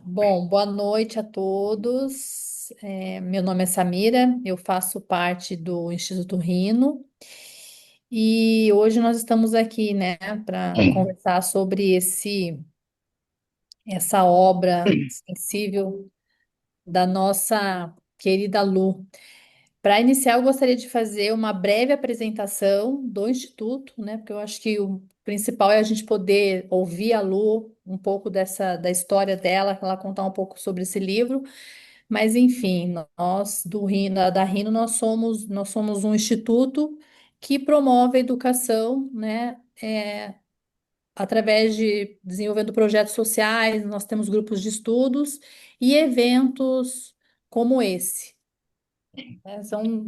Bom, boa noite a todos. Meu nome é Samira, eu faço parte do Instituto Rino e hoje nós estamos aqui, né, para conversar sobre essa obra sensível da nossa querida Lu. Para iniciar, eu gostaria de fazer uma breve apresentação do Instituto, né, porque eu acho que o principal é a gente poder ouvir a Lu um pouco da história dela, ela contar um pouco sobre esse livro. Mas enfim, nós do Rino, da Rino, nós somos um instituto que promove a educação, né, através de desenvolvendo projetos sociais, nós temos grupos de estudos e eventos como esse, né? São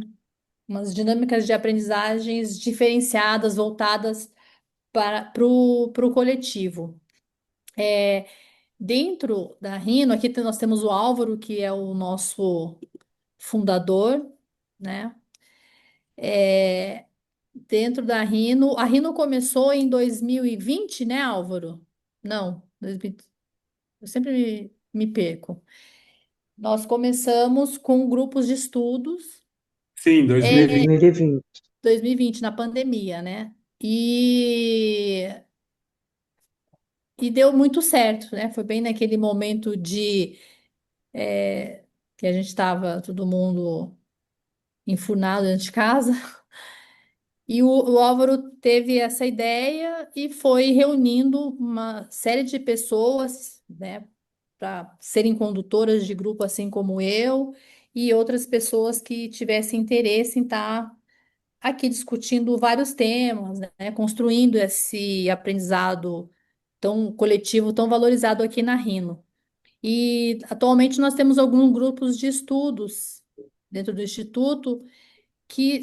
umas dinâmicas de aprendizagens diferenciadas, voltadas para o coletivo. Dentro da Rino, aqui nós temos o Álvaro, que é o nosso fundador, né? É, dentro da Rino. A Rino começou em 2020, né, Álvaro? Não, 2000, eu sempre me perco. Nós começamos com grupos de estudos, Sim, 2020. 2020. 2020, na pandemia, né? E deu muito certo, né? Foi bem naquele momento que a gente estava todo mundo enfurnado dentro de casa. E o Álvaro teve essa ideia e foi reunindo uma série de pessoas, né, para serem condutoras de grupo, assim como eu, e outras pessoas que tivessem interesse em estar aqui discutindo vários temas, né, construindo esse aprendizado tão coletivo, tão valorizado aqui na Rino. E atualmente nós temos alguns grupos de estudos dentro do Instituto que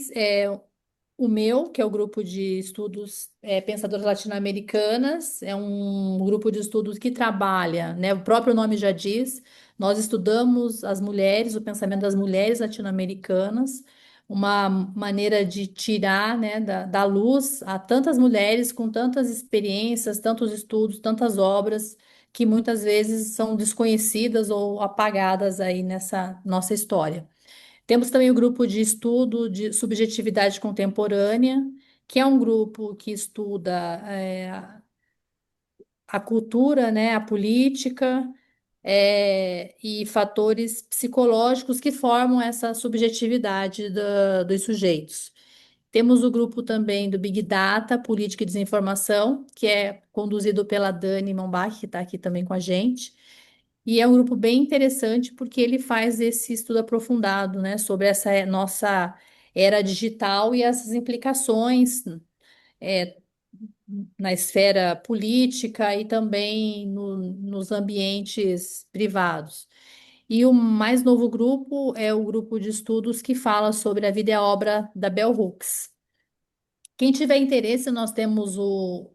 o meu, que é o grupo de estudos Pensadoras Latino-Americanas, é um grupo de estudos que trabalha, né? O próprio nome já diz, nós estudamos as mulheres, o pensamento das mulheres latino-americanas, uma maneira de tirar, né, da luz a tantas mulheres com tantas experiências, tantos estudos, tantas obras que muitas vezes são desconhecidas ou apagadas aí nessa nossa história. Temos também o grupo de estudo de subjetividade contemporânea, que é um grupo que estuda a cultura, né, a política, e fatores psicológicos que formam essa subjetividade dos sujeitos. Temos o grupo também do Big Data, Política e Desinformação, que é conduzido pela Dani Mombach, que está aqui também com a gente. E é um grupo bem interessante porque ele faz esse estudo aprofundado, né, sobre essa nossa era digital e essas implicações é, na esfera política e também nos ambientes privados. E o mais novo grupo é o grupo de estudos que fala sobre a vida e a obra da Bell Hooks. Quem tiver interesse, nós temos o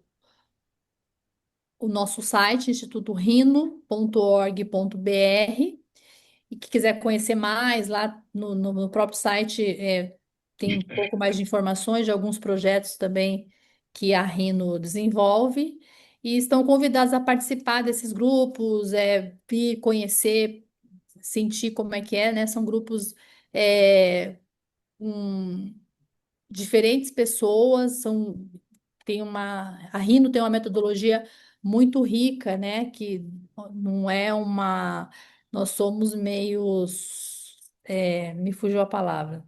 nosso site, institutorino.org.br. E que quiser conhecer mais, lá no próprio site tem um pouco mais de informações de alguns projetos também que a Rino desenvolve. E estão convidados a participar desses grupos, vir conhecer, sentir como é que é, né? São grupos é, com diferentes pessoas, a Rino tem uma metodologia muito rica, né? Que não é uma, nós somos meios, me fugiu a palavra,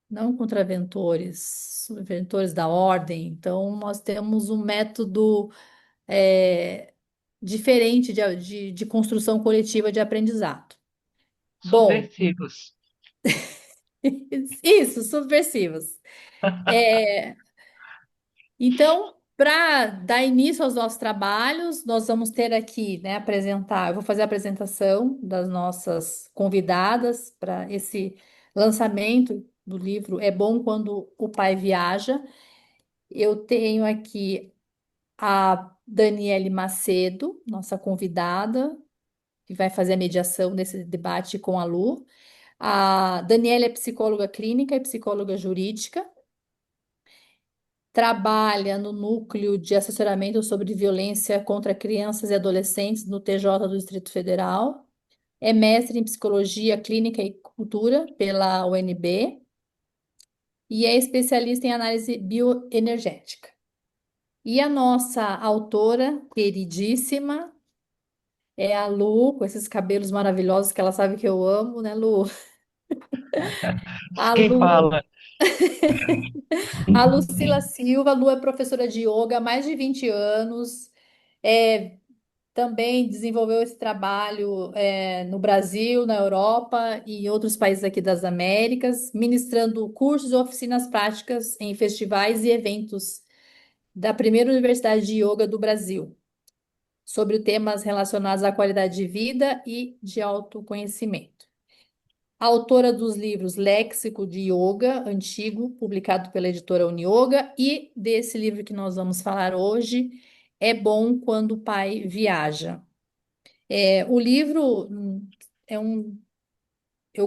não contraventores, subventores da ordem. Então, nós temos um método é, diferente de construção coletiva de aprendizado. Bom, Subversivos. isso, subversivos. Então, para dar início aos nossos trabalhos, nós vamos ter aqui, né, eu vou fazer a apresentação das nossas convidadas para esse lançamento do livro É Bom Quando o Pai Viaja. Eu tenho aqui a Daniele Macedo, nossa convidada, que vai fazer a mediação nesse debate com a Lu. A Daniele é psicóloga clínica e psicóloga jurídica. trabalha no núcleo de assessoramento sobre violência contra crianças e adolescentes no TJ do Distrito Federal. É mestre em psicologia clínica e cultura pela UNB e é especialista em análise bioenergética. E a nossa autora queridíssima é a Lu, com esses cabelos maravilhosos que ela sabe que eu amo, né, Lu? A Quem Lu, fala? a Lucila Silva. A Lu é professora de yoga há mais de 20 anos. É, também desenvolveu esse trabalho no Brasil, na Europa e em outros países aqui das Américas, ministrando cursos e oficinas práticas em festivais e eventos da primeira Universidade de Yoga do Brasil, sobre temas relacionados à qualidade de vida e de autoconhecimento. Autora dos livros Léxico de Yoga Antigo, publicado pela editora Unioga, e desse livro que nós vamos falar hoje, É Bom Quando o Pai Viaja. O livro é um.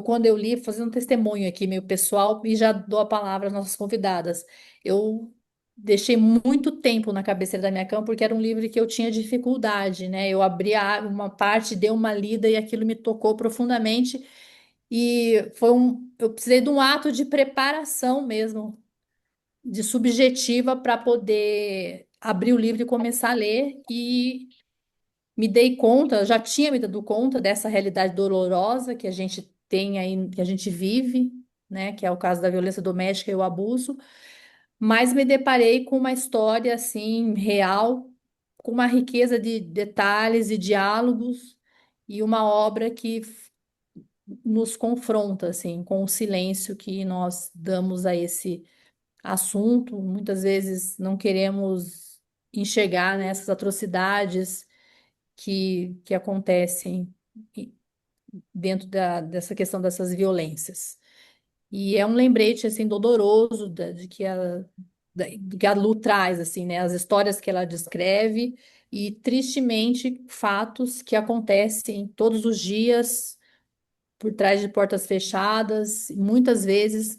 Quando eu li, fazendo um testemunho aqui, meio pessoal, e já dou a palavra às nossas convidadas. Eu deixei muito tempo na cabeceira da minha cama, porque era um livro que eu tinha dificuldade, né? Eu abri uma parte, dei uma lida e aquilo me tocou profundamente. E eu precisei de um ato de preparação mesmo, de subjetiva, para poder abrir o livro e começar a ler. E me dei conta, já tinha me dado conta dessa realidade dolorosa que a gente tem aí, que a gente vive, né, que é o caso da violência doméstica e o abuso, mas me deparei com uma história assim real, com uma riqueza de detalhes e diálogos e uma obra que nos confronta assim com o silêncio que nós damos a esse assunto. Muitas vezes não queremos enxergar, né, essas atrocidades que acontecem dentro dessa questão dessas violências. E é um lembrete assim doloroso de que do que a Lu traz assim, né? As histórias que ela descreve e tristemente fatos que acontecem todos os dias por trás de portas fechadas, muitas vezes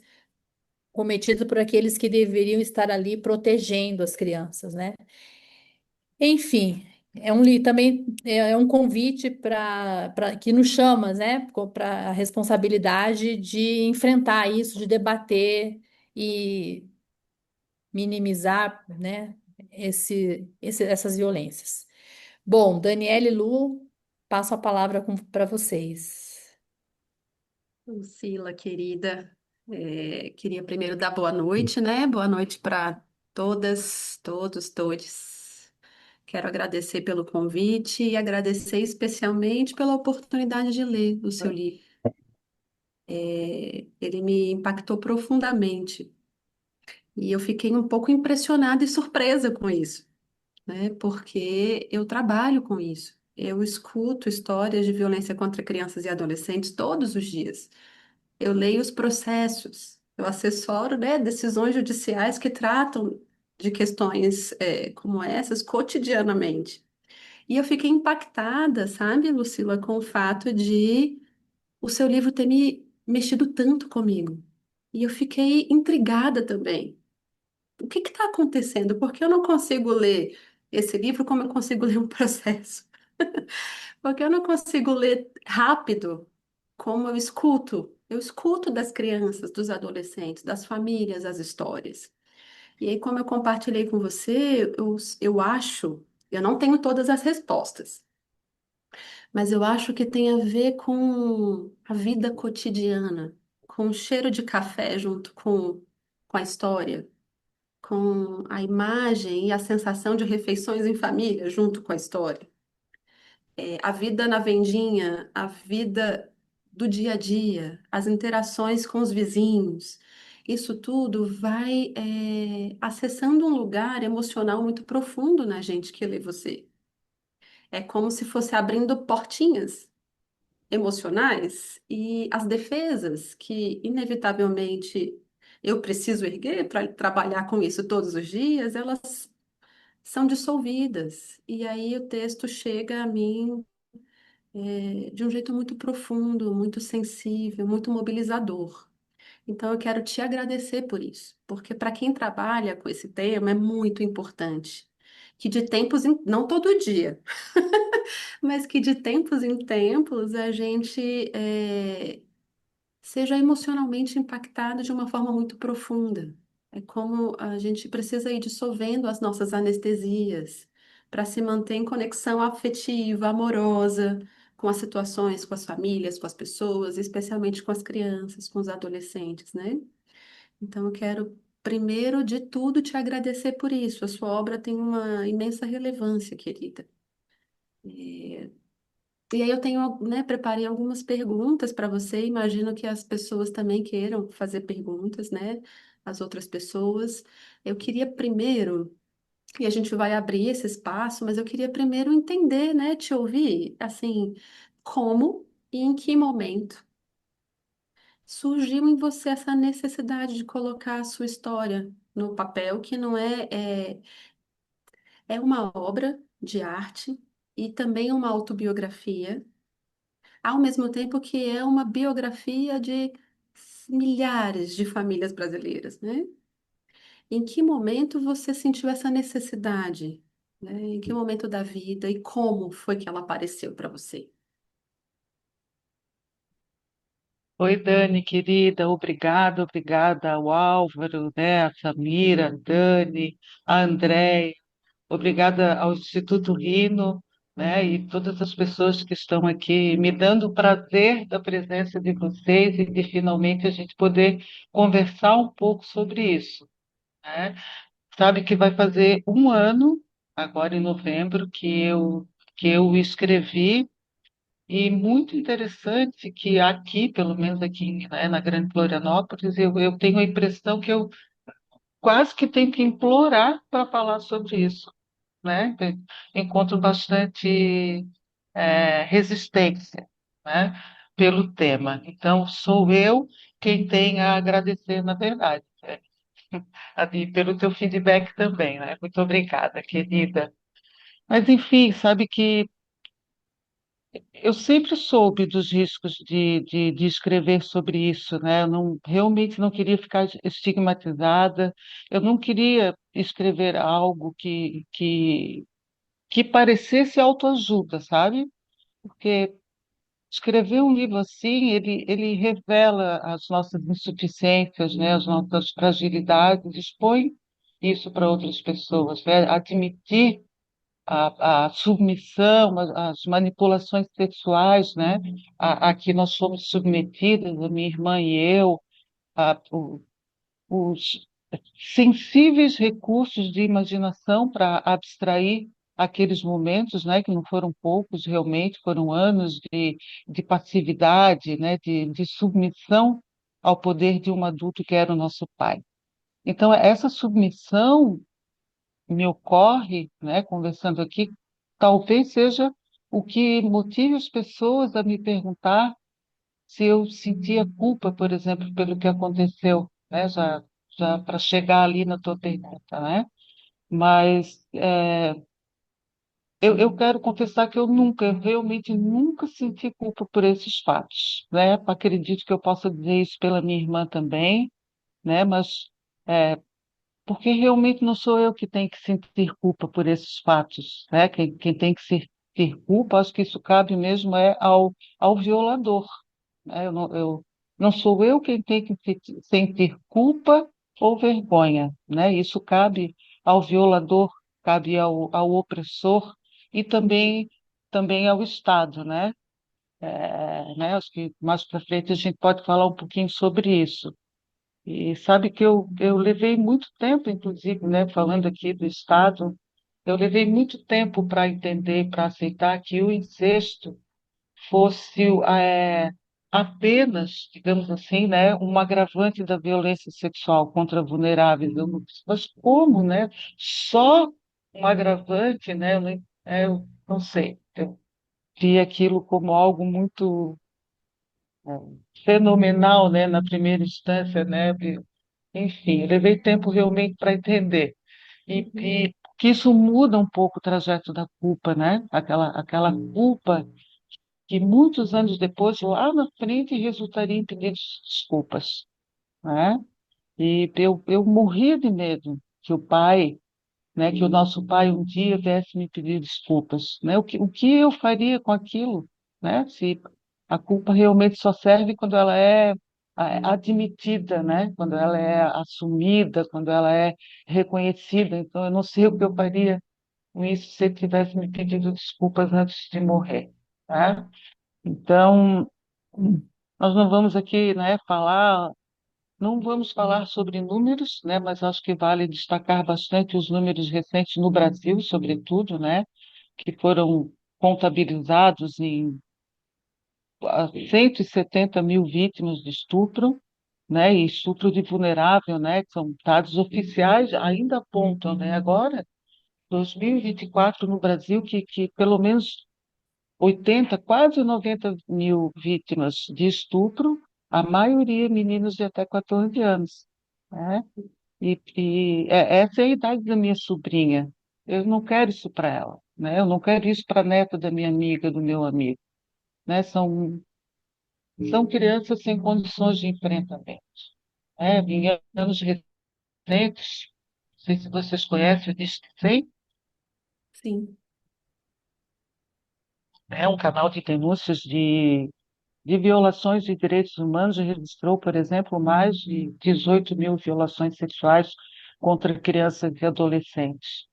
cometidos por aqueles que deveriam estar ali protegendo as crianças, né? Enfim, também é um convite para que nos chama, né, para a responsabilidade de enfrentar isso, de debater e minimizar, né, essas violências. Bom, Daniela e Lu, passo a palavra para vocês. Lucila, querida, queria primeiro dar boa noite, né? Boa noite para todas, todos, todes. Quero agradecer pelo convite e agradecer especialmente pela oportunidade de ler o seu livro. Ele me impactou profundamente e eu fiquei um pouco impressionada e surpresa com isso, né? Porque eu trabalho com isso. Eu escuto histórias de violência contra crianças e adolescentes todos os dias. Eu leio os processos, eu assessoro, né, decisões judiciais que tratam de questões como essas cotidianamente. E eu fiquei impactada, sabe, Lucila, com o fato de o seu livro ter me mexido tanto comigo. E eu fiquei intrigada também. O que está acontecendo? Por que eu não consigo ler esse livro como eu consigo ler um processo? Porque eu não consigo ler rápido como eu escuto. Eu escuto das crianças, dos adolescentes, das famílias as histórias. E aí, como eu compartilhei com você, eu acho, eu não tenho todas as respostas, mas eu acho que tem a ver com a vida cotidiana, com o cheiro de café junto com a história, com a imagem e a sensação de refeições em família junto com a história. A vida na vendinha, a vida do dia a dia, as interações com os vizinhos, isso tudo vai acessando um lugar emocional muito profundo na gente que lê você. É como se fosse abrindo portinhas emocionais e as defesas que, inevitavelmente, eu preciso erguer para trabalhar com isso todos os dias, elas são dissolvidas. E aí o texto chega a mim de um jeito muito profundo, muito sensível, muito mobilizador. Então, eu quero te agradecer por isso, porque para quem trabalha com esse tema é muito importante que de tempos em, não todo dia, mas que de tempos em tempos a gente seja emocionalmente impactado de uma forma muito profunda. É como a gente precisa ir dissolvendo as nossas anestesias para se manter em conexão afetiva, amorosa, com as situações, com as famílias, com as pessoas, especialmente com as crianças, com os adolescentes, né? Então, eu quero, primeiro de tudo, te agradecer por isso. A sua obra tem uma imensa relevância, querida. E aí eu tenho, né, preparei algumas perguntas para você. Imagino que as pessoas também queiram fazer perguntas, né? As outras pessoas. Eu queria primeiro, e a gente vai abrir esse espaço, mas eu queria primeiro entender, né, te ouvir, assim, como e em que momento surgiu em você essa necessidade de colocar a sua história no papel, que não é uma obra de arte e também uma autobiografia, ao mesmo tempo que é uma biografia de milhares de famílias brasileiras, né? Em que momento você sentiu essa necessidade, né? Em que momento da vida e como foi que ela apareceu para você? Oi, Dani, querida, obrigada ao Álvaro, né, a Samira, a Dani, a Andréia, obrigada ao Instituto Rino, né, e todas as pessoas que estão aqui, me dando o prazer da presença de vocês e de finalmente a gente poder conversar um pouco sobre isso, né? Sabe que vai fazer um ano, agora em novembro, que eu escrevi e muito interessante que aqui, pelo menos aqui, né, na Grande Florianópolis, eu tenho a impressão que eu quase que tenho que implorar para falar sobre isso, né? Encontro bastante resistência, né, pelo tema. Então, sou eu quem tem a agradecer, na verdade, e pelo teu feedback também, né? Muito obrigada, querida. Mas, enfim, sabe que eu sempre soube dos riscos de escrever sobre isso, né? Eu não, realmente não queria ficar estigmatizada, eu não queria escrever algo que parecesse autoajuda, sabe? Porque escrever um livro assim, ele revela as nossas insuficiências, né? As nossas fragilidades, expõe isso para outras pessoas, né? Admitir a submissão, as manipulações sexuais, né, a que nós fomos submetidas, a minha irmã e eu, os sensíveis recursos de imaginação para abstrair aqueles momentos, né, que não foram poucos, realmente, foram anos de passividade, né, de submissão ao poder de um adulto que era o nosso pai. Então, essa submissão me ocorre, né, conversando aqui, talvez seja o que motive as pessoas a me perguntar se eu sentia culpa, por exemplo, pelo que aconteceu, né, já para chegar ali na tua pergunta, né? Mas eu quero confessar que eu realmente nunca senti culpa por esses fatos, né? Acredito que eu possa dizer isso pela minha irmã também, né? Mas é, porque realmente não sou eu que tenho que sentir culpa por esses fatos, né? Quem tem que sentir culpa, acho que isso cabe mesmo ao violador, né? Eu não sou eu quem tem que sentir culpa ou vergonha, né? Isso cabe ao violador, cabe ao opressor e também ao Estado, né? Né? Acho que mais para frente a gente pode falar um pouquinho sobre isso. E sabe que eu levei muito tempo, inclusive, né, falando aqui do Estado, eu levei muito tempo para entender, para aceitar que o incesto fosse apenas, digamos assim, né, um agravante da violência sexual contra vulneráveis. Mas como, né? Só um agravante, né? Eu não sei. Eu vi aquilo como algo muito fenomenal, né, na primeira instância, né? Enfim, eu levei tempo realmente para entender. E que isso muda um pouco o trajeto da culpa, né? Aquela culpa que muitos anos depois, lá na frente, resultaria em pedidos de desculpas, né? E eu morria de medo que o pai, né, que o nosso pai um dia viesse me pedir desculpas, né? O que eu faria com aquilo, né? Se a culpa realmente só serve quando ela é admitida, né? Quando ela é assumida, quando ela é reconhecida. Então, eu não sei o que eu faria com isso se ele tivesse me pedido desculpas antes de morrer, tá? Então, nós não vamos aqui, né, falar, não vamos falar sobre números, né, mas acho que vale destacar bastante os números recentes no Brasil, sobretudo, né, que foram contabilizados em 170 mil vítimas de estupro, né, e estupro de vulnerável, né, que são dados oficiais, ainda apontam, né, agora, 2024 no Brasil, que pelo menos 80, quase 90 mil vítimas de estupro, a maioria meninos de até 14 anos, né? Essa é a idade da minha sobrinha. Eu não quero isso para ela, né? Eu não quero isso para a neta da minha amiga, do meu amigo, né? São crianças sem condições de enfrentamento, né? Em anos recentes, não sei se vocês conhecem o Disque 100, Sim. é um canal de denúncias de violações de direitos humanos, e registrou, por exemplo, mais de 18 mil violações sexuais contra crianças e adolescentes.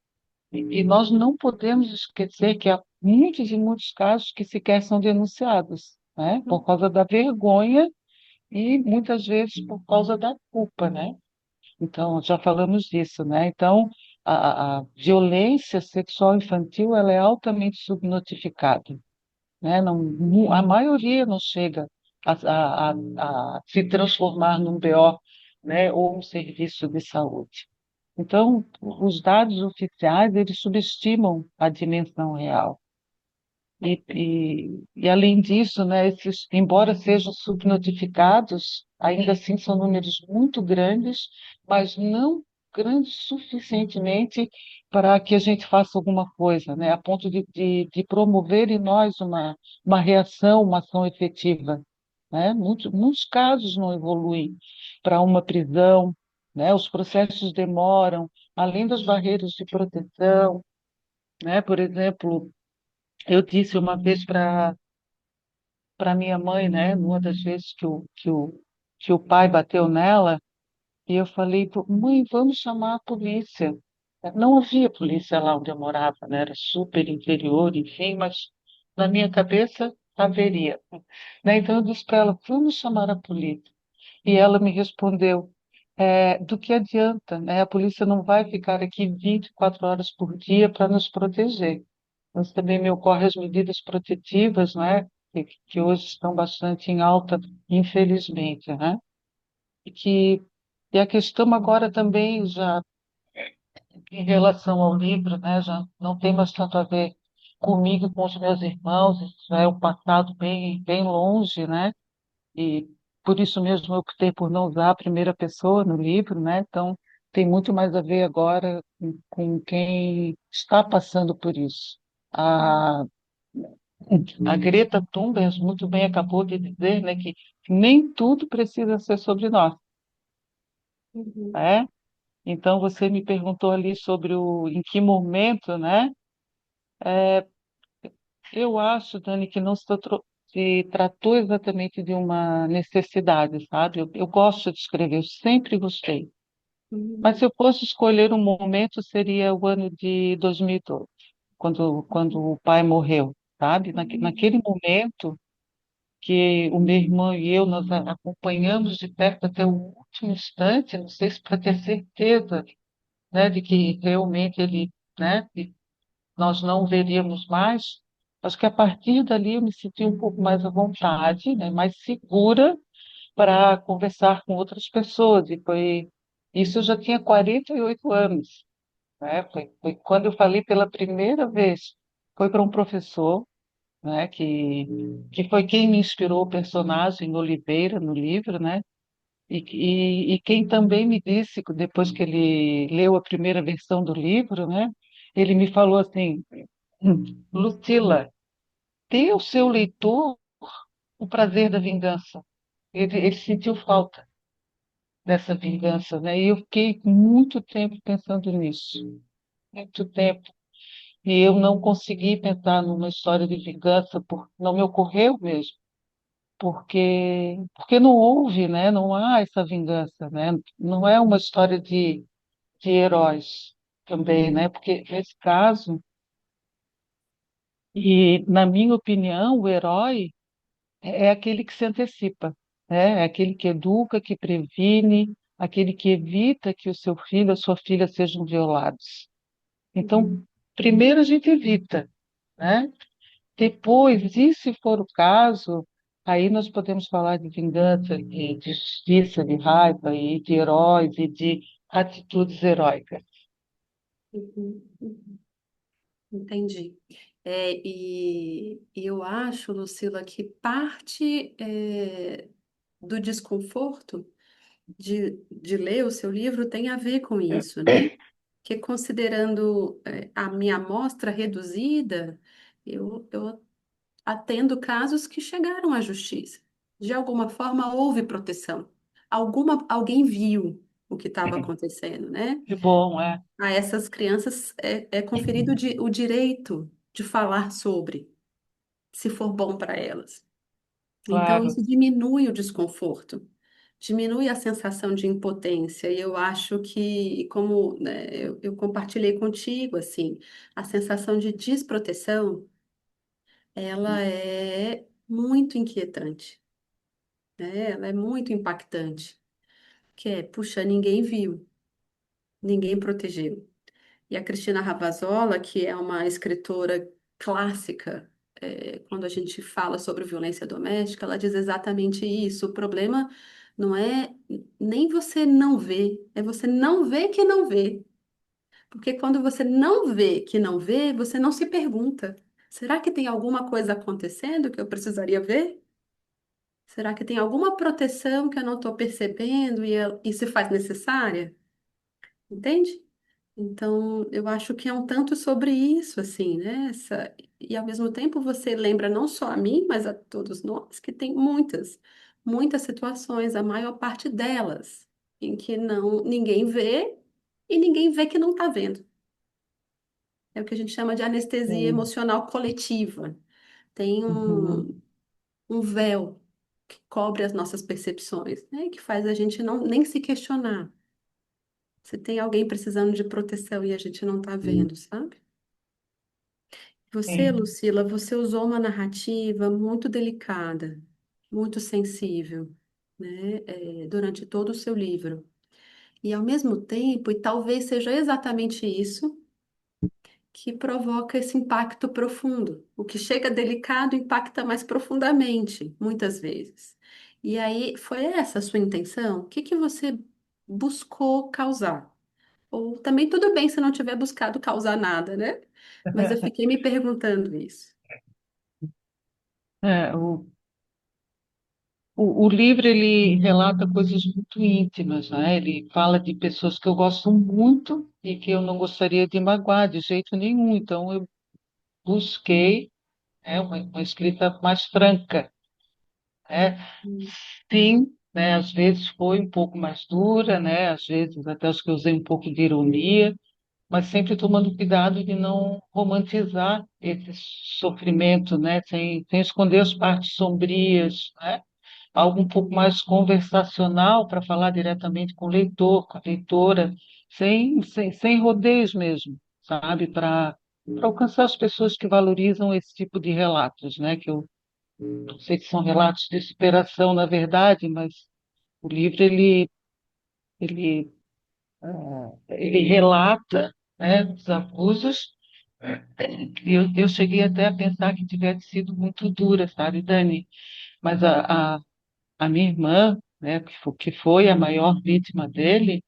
E nós não podemos esquecer que há muitos e muitos casos que sequer são denunciados, né? Por causa da vergonha e muitas vezes por causa da culpa, né? Então, já falamos disso, né? Então, a violência sexual infantil ela é altamente subnotificada, né? A maioria não chega a se transformar num BO, né? Ou um serviço de saúde. Então, os dados oficiais, eles subestimam a dimensão real. Além disso, né, embora sejam subnotificados, ainda assim são números muito grandes, mas não grandes suficientemente para que a gente faça alguma coisa, né, a ponto de promover em nós uma reação, uma ação efetiva, né? Muitos casos não evoluem para uma prisão, né, os processos demoram, além das barreiras de proteção, né, por exemplo, eu disse uma vez para minha mãe, né, numa das vezes que o pai bateu nela, e eu falei, mãe, vamos chamar a polícia. Não havia polícia lá onde eu morava, né, era super interior, enfim, mas na minha cabeça haveria, né? Então eu disse para ela, vamos chamar a polícia. E ela me respondeu, do que adianta, né? A polícia não vai ficar aqui 24 horas por dia para nos proteger. Mas também me ocorrem as medidas protetivas, né, que hoje estão bastante em alta, infelizmente, né? E que e a questão agora também já em relação ao livro, né, já não tem mais tanto a ver comigo e com os meus irmãos, isso já é um passado bem longe, né? E por isso mesmo eu optei por não usar a primeira pessoa no livro, né? Então tem muito mais a ver agora com quem está passando por isso. A A Greta Thunberg muito bem acabou de dizer, né, que nem tudo precisa ser sobre nós, Uhum. né? Então você me perguntou ali sobre em que momento, né? Eu acho, Dani, que não se tratou exatamente de uma necessidade, sabe? Eu gosto de escrever, eu sempre gostei. Mas Uhum. se eu fosse escolher um momento, seria o ano de 2012, quando o pai morreu, sabe? Naquele momento que o meu irmão e eu nós acompanhamos de perto até o último instante, não sei se para ter certeza, né, de que realmente ele, né, que nós não o veríamos mais. Acho que a partir dali eu me senti um pouco mais à vontade, né, mais segura para conversar com outras pessoas. E foi isso, eu já tinha 48 anos, né? Foi quando eu falei pela primeira vez. Foi para um professor, né, que foi quem me inspirou o personagem Oliveira no livro, né? E quem também me disse, depois que ele leu a primeira versão do livro, né? Ele me falou assim, Lucila, dê ao seu leitor o prazer da vingança. Ele sentiu falta, dessa vingança, né? E eu fiquei muito tempo pensando nisso, muito tempo. E eu não consegui pensar numa história de vingança, não me ocorreu mesmo, porque não houve, né? Não há essa vingança, né? Não é uma história de heróis também, né? Porque nesse caso, e na minha opinião, o herói é aquele que se antecipa, né? É aquele que educa, que previne, aquele que evita que o seu filho ou sua filha sejam violados. Então, primeiro a gente evita, né? Depois, e se for o caso, aí nós podemos falar de vingança, de justiça, de raiva, e de heróis, e de atitudes heróicas. Uhum, uhum. Entendi. E eu acho, Lucila, que parte do desconforto de ler o seu livro tem a ver com isso, né? Que considerando a minha amostra reduzida, eu atendo casos que chegaram à justiça. De alguma forma houve proteção. Alguém viu o que estava acontecendo, né? Que bom, é, A essas crianças é conferido o direito de falar sobre, se for bom para elas. Então, claro. isso diminui o desconforto, diminui a sensação de impotência. E eu acho que, como, né, eu compartilhei contigo, assim, a sensação de desproteção, ela é muito inquietante, né? Ela é muito impactante. Que é, puxa, ninguém viu, ninguém protegeu. E a Cristina Ravassola, que é uma escritora clássica, quando a gente fala sobre violência doméstica, ela diz exatamente isso. O problema não é nem você não vê, é você não ver que não vê. Porque quando você não vê que não vê, você não se pergunta: será que tem alguma coisa acontecendo que eu precisaria ver? Será que tem alguma proteção que eu não estou percebendo e se faz necessária? Entende? Então, eu acho que é um tanto sobre isso, assim, né? E ao mesmo tempo você lembra não só a mim, mas a todos nós, que tem muitas situações, a maior parte delas, em que ninguém vê e ninguém vê que não está vendo. É o que a gente chama de anestesia Sim. emocional coletiva. Tem Uhum. um véu que cobre as nossas percepções, né? Que faz a gente não nem se questionar. Se tem alguém precisando de proteção e a gente não está vendo, sabe? Você, Sim. Lucila, você usou uma narrativa muito delicada, muito sensível, né, durante todo o seu livro. E ao mesmo tempo, e talvez seja exatamente isso que provoca esse impacto profundo. O que chega delicado impacta mais profundamente, muitas vezes. E aí, foi essa a sua intenção? O que que você buscou causar? Ou também tudo bem se não tiver buscado causar nada, né? Mas eu fiquei me perguntando isso. É, o livro ele relata coisas muito íntimas, né? Ele fala de pessoas que eu gosto muito e que eu não gostaria de magoar de jeito nenhum. Então eu busquei, né, uma escrita mais franca, né? Sim, né? Às vezes foi um pouco mais dura, né? Às vezes até acho que eu usei um pouco de ironia, mas sempre tomando cuidado de não romantizar esse sofrimento, né? Sem esconder as partes sombrias, né? Algo um pouco mais conversacional para falar diretamente com o leitor, com a leitora, sem rodeios mesmo, sabe? Para alcançar as pessoas que valorizam esse tipo de relatos, né? Que eu não sei se são relatos de superação, na verdade, mas o livro ele ele relata, né, os abusos. E eu cheguei até a pensar que tivesse sido muito dura, sabe, Dani? Mas a minha irmã, né, que foi a maior vítima dele,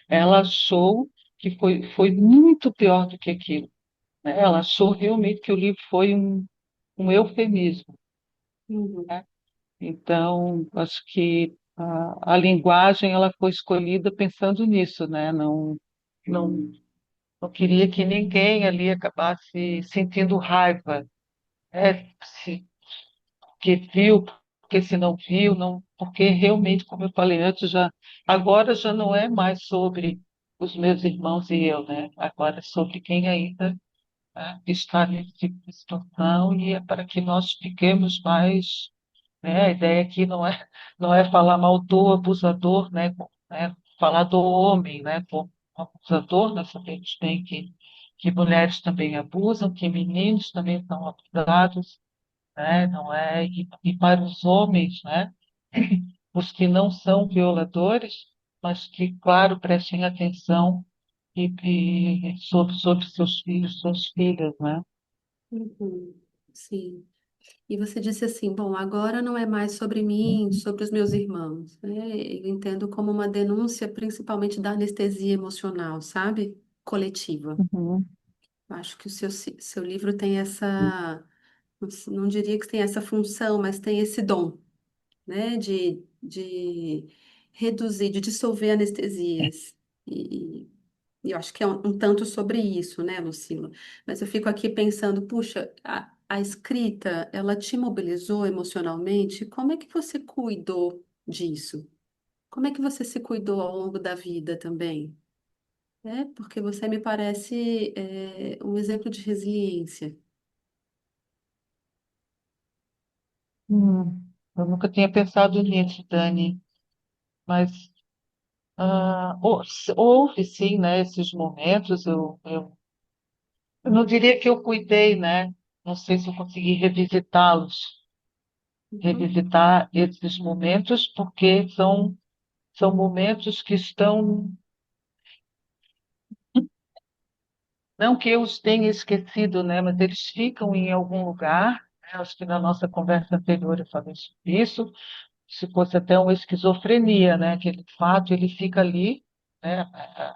ela achou que foi muito pior do que aquilo, né? Ela achou realmente que o livro foi um eufemismo, Uhum. né? Então, acho que a linguagem ela foi escolhida pensando nisso, né? Não, não queria que ninguém ali acabasse sentindo raiva, né? Que viu. porque se não viu, não, porque realmente, como eu falei antes, agora já não é mais sobre os meus irmãos e eu, né? Agora é sobre quem ainda, né, está nesse tipo de situação e é para que nós fiquemos mais, né? A ideia aqui não é falar mal do abusador, né? Falar do homem, né? Como abusador, nós sabemos bem que mulheres também abusam, que meninos também são abusados, né? Não é? E para os homens, né? Os que não são violadores, mas que, claro, prestem atenção sobre seus filhos, suas filhas, né? Uhum. Sim. E você disse assim, bom, agora não é mais sobre mim, sobre os meus irmãos, né? Eu entendo como uma denúncia, principalmente da anestesia emocional, sabe? Coletiva. Uhum. Acho que o seu livro tem essa, não diria que tem essa função, mas tem esse dom, né? De reduzir, de dissolver anestesias. E eu acho que é um tanto sobre isso, né, Lucila? Mas eu fico aqui pensando, puxa, a escrita, ela te mobilizou emocionalmente? Como é que você cuidou disso? Como é que você se cuidou ao longo da vida também? É, porque você me parece, um exemplo de resiliência. Eu nunca tinha pensado nisso, Dani, mas houve sim, né, esses momentos. Eu não diria que eu cuidei, né? Não sei se eu consegui revisitá-los, Uhum, revisitar esses momentos, porque são momentos que estão, não que eu os tenha esquecido, né? Mas eles ficam em algum lugar. Né? Acho que na nossa conversa anterior eu falei sobre isso. Se fosse até uma esquizofrenia, né? Aquele fato, ele fica ali, né?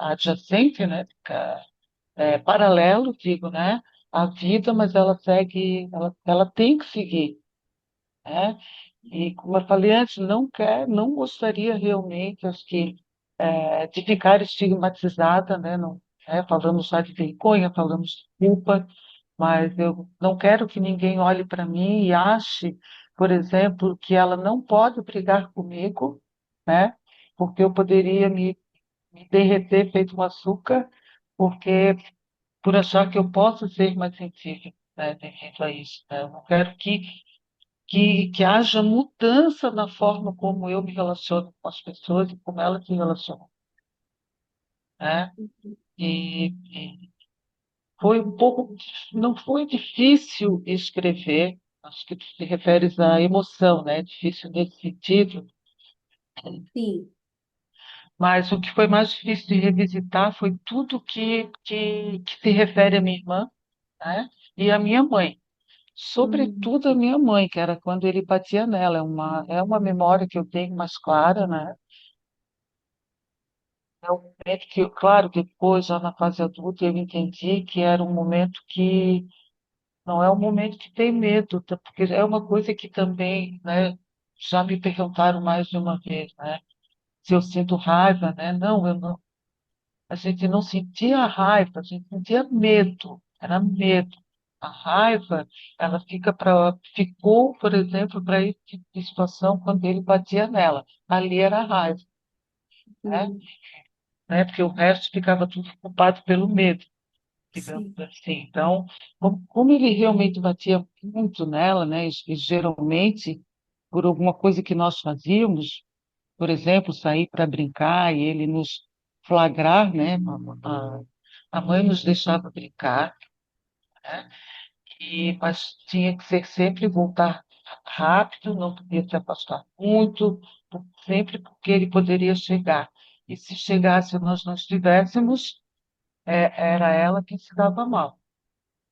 Adjacente, né? Fica, paralelo, digo, né? À vida, mas ela segue, ela tem que seguir, né? E como eu falei antes, não gostaria realmente, acho que de ficar estigmatizada, né? Não, falamos já de vergonha, falamos de culpa, mas eu não quero que ninguém olhe para mim e ache, por exemplo, que ela não pode brigar comigo, né? Porque eu poderia me derreter feito um açúcar, porque por achar que eu posso ser mais sensível, né, devido a isso, né? Eu não quero que haja mudança na forma como eu me relaciono com as pessoas e como elas se relacionam, né? E foi um pouco, não foi difícil escrever, acho que tu te referes à emoção, né? Difícil nesse sentido, sim. mas o que foi mais difícil de revisitar foi tudo que se refere à minha irmã, né? E à minha mãe. Hum, Sobretudo a minha mãe, que era quando ele batia nela. É uma memória que eu tenho mais clara, né? É um momento que, claro, depois, já na fase adulta, eu entendi que era um momento que não é um momento que tem medo, porque é uma coisa que também, né, já me perguntaram mais de uma vez, né? Se eu sinto raiva, né? Não, eu não. A gente não sentia raiva, a gente sentia medo, era medo. A raiva, ela ficou, por exemplo, para esse tipo de situação quando ele batia nela. Ali era a raiva, né? hum, Porque o resto ficava tudo ocupado pelo medo, digamos sim. assim. Então, como ele realmente batia muito nela, né? E geralmente por alguma coisa que nós fazíamos, por exemplo, sair para brincar e ele nos flagrar, né? A mãe nos deixava brincar, né? Mas tinha que ser sempre voltar rápido, não podia se afastar muito, sempre porque ele poderia chegar. E se chegasse e nós não estivéssemos, era ela quem se dava mal,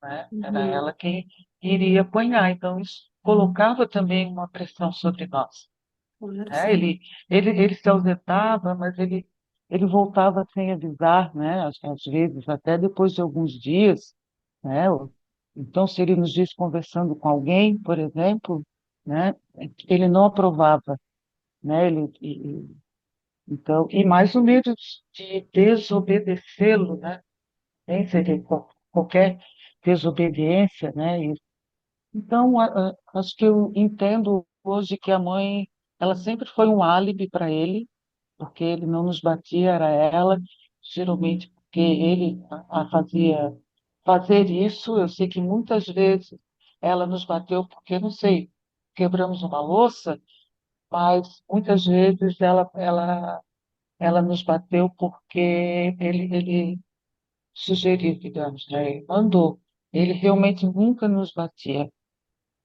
né? Era Uhum, ela quem iria apanhar. Então, isso colocava também uma pressão sobre nós. claro, Né? sim. Ele se ausentava, mas ele voltava sem avisar, né? Às vezes, até depois de alguns dias, né? Então, se ele nos diz conversando com alguém, por exemplo, né? Ele não aprovava, né? Então, e mais o medo de desobedecê-lo, né? Seria qualquer desobediência, né? Então, acho que eu entendo hoje que a mãe, ela sempre foi um álibi para ele, porque ele não nos batia, era ela, geralmente porque ele a fazia fazer isso. Eu sei que muitas vezes ela nos bateu porque, não sei, quebramos uma louça, mas muitas vezes ela nos bateu porque ele sugeriu, digamos, né? Ele mandou. Ele realmente nunca nos batia,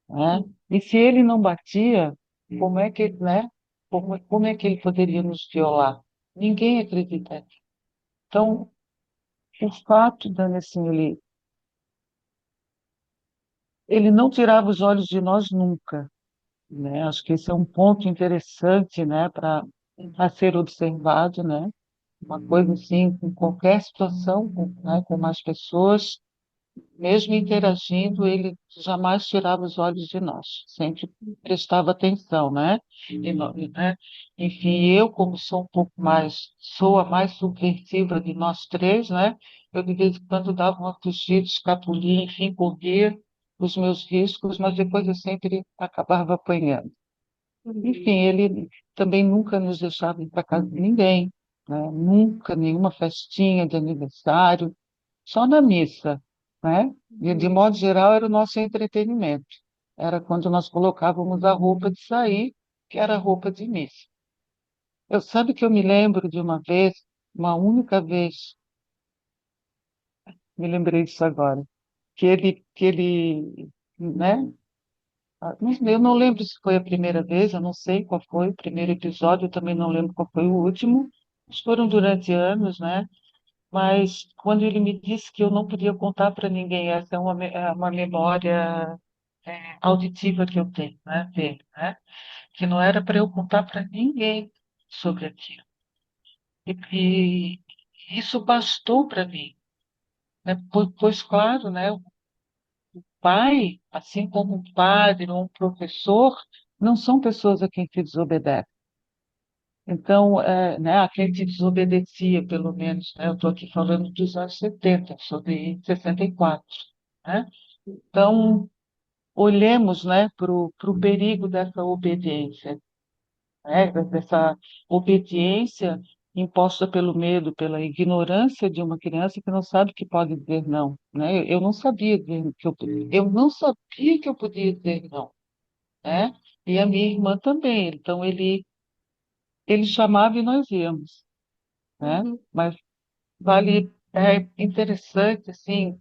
né? E se ele não batia, como é que, né? Como é que ele poderia nos violar? Ninguém acredita. Então, o fato, Dani, assim, ele não tirava os olhos de nós nunca, né? Acho que esse é um ponto interessante, né, para a ser observado, né? Uma coisa assim, com qualquer situação, né, com mais pessoas, mesmo interagindo, ele jamais tirava os olhos de nós, sempre prestava atenção, né? Né? Enfim, eu, como sou um pouco mais, sou a mais subversiva de nós três, né? Eu de vez em quando dava uma fugida, escapulia, enfim, corria os meus riscos, mas depois eu sempre acabava apanhando. Enfim, ele também nunca nos deixava ir para casa de ninguém, né? Nunca, nenhuma festinha de aniversário, só na missa, né? E, de modo geral, era o nosso entretenimento. Era quando nós colocávamos a roupa de sair, que era a roupa de missa. Eu sabe que eu me lembro de uma vez, uma única vez, me lembrei disso agora, né? Eu não lembro se foi a primeira vez, eu não sei qual foi o primeiro episódio, eu também não lembro qual foi o último. Foram durante anos, né? Mas quando ele me disse que eu não podia contar para ninguém, essa é é uma memória auditiva que eu tenho, né, dele, né? Que não era para eu contar para ninguém sobre aquilo. E isso bastou para mim, né? Pois, claro, né? O pai, assim como um padre ou um professor, não são pessoas a quem se desobedece. Então, né, a quem se desobedecia, pelo menos, né? Eu estou aqui falando dos anos 70, sobre 64, né? Então, olhemos, né, para o perigo dessa obediência, né, dessa obediência imposta pelo medo, pela ignorância de uma criança que não sabe que pode dizer não, né? Eu não sabia eu não sabia que eu podia dizer não, né? E a minha irmã também. Então ele chamava e nós íamos, né? Uhum. Mas é interessante assim,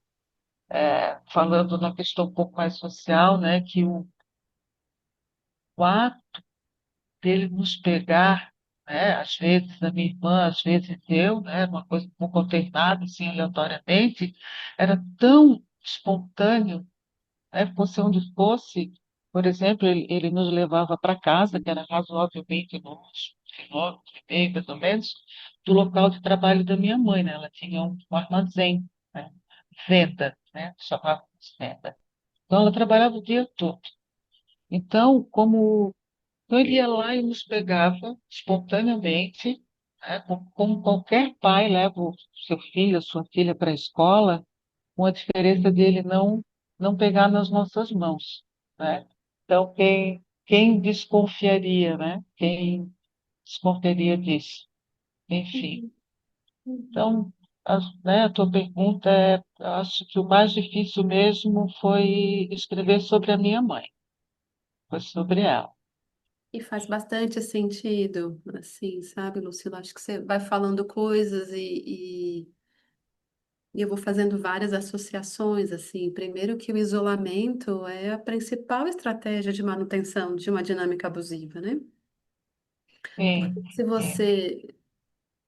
falando na questão um pouco mais social, né, que o ato dele nos pegar, né, às vezes a minha irmã, às vezes eu, né, uma coisa não contei nada, assim, aleatoriamente, era tão espontâneo, né, fosse onde fosse. Por exemplo, ele nos levava para casa, que era razoavelmente longe, quilômetro e meio, mais ou menos, do local de trabalho da minha mãe, né? Ela tinha um armazém, né, venda, né, chamava de venda. Então, ela trabalhava o dia todo. Então, então, ele ia lá e nos pegava espontaneamente, né, como qualquer pai leva o seu filho, a sua filha para a escola, com a diferença dele não pegar nas nossas mãos, né? Então, quem desconfiaria, né? Quem desconfiaria disso? Enfim. Uhum. Uhum. Então, né, a tua pergunta acho que o mais difícil mesmo foi escrever sobre a minha mãe, foi sobre ela. E faz bastante sentido, assim, sabe, Lucila? Acho que você vai falando coisas e eu vou fazendo várias associações, assim. Primeiro que o isolamento é a principal estratégia de manutenção de uma dinâmica abusiva, né? Porque Sim, se você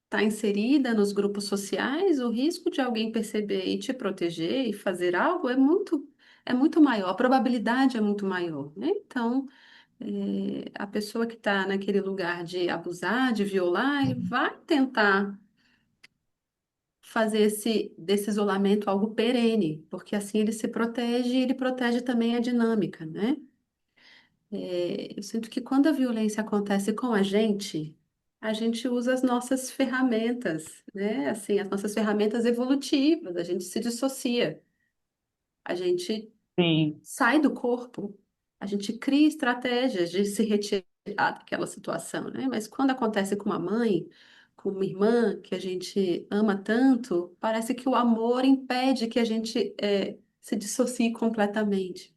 está inserida nos grupos sociais, o risco de alguém perceber e te proteger e fazer algo é muito maior, a probabilidade é muito maior, né? Então, a pessoa que está naquele lugar de abusar, de violar, ele vai tentar fazer desse isolamento algo perene, porque assim ele se protege e ele protege também a dinâmica, né? Eu sinto que quando a violência acontece com a gente usa as nossas ferramentas, né? Assim, as nossas ferramentas evolutivas, a gente se dissocia, a gente sim, sai do corpo. a gente cria estratégias de se retirar daquela situação, né? Mas quando acontece com uma mãe, com uma irmã que a gente ama tanto, parece que o amor impede que a gente se dissocie completamente.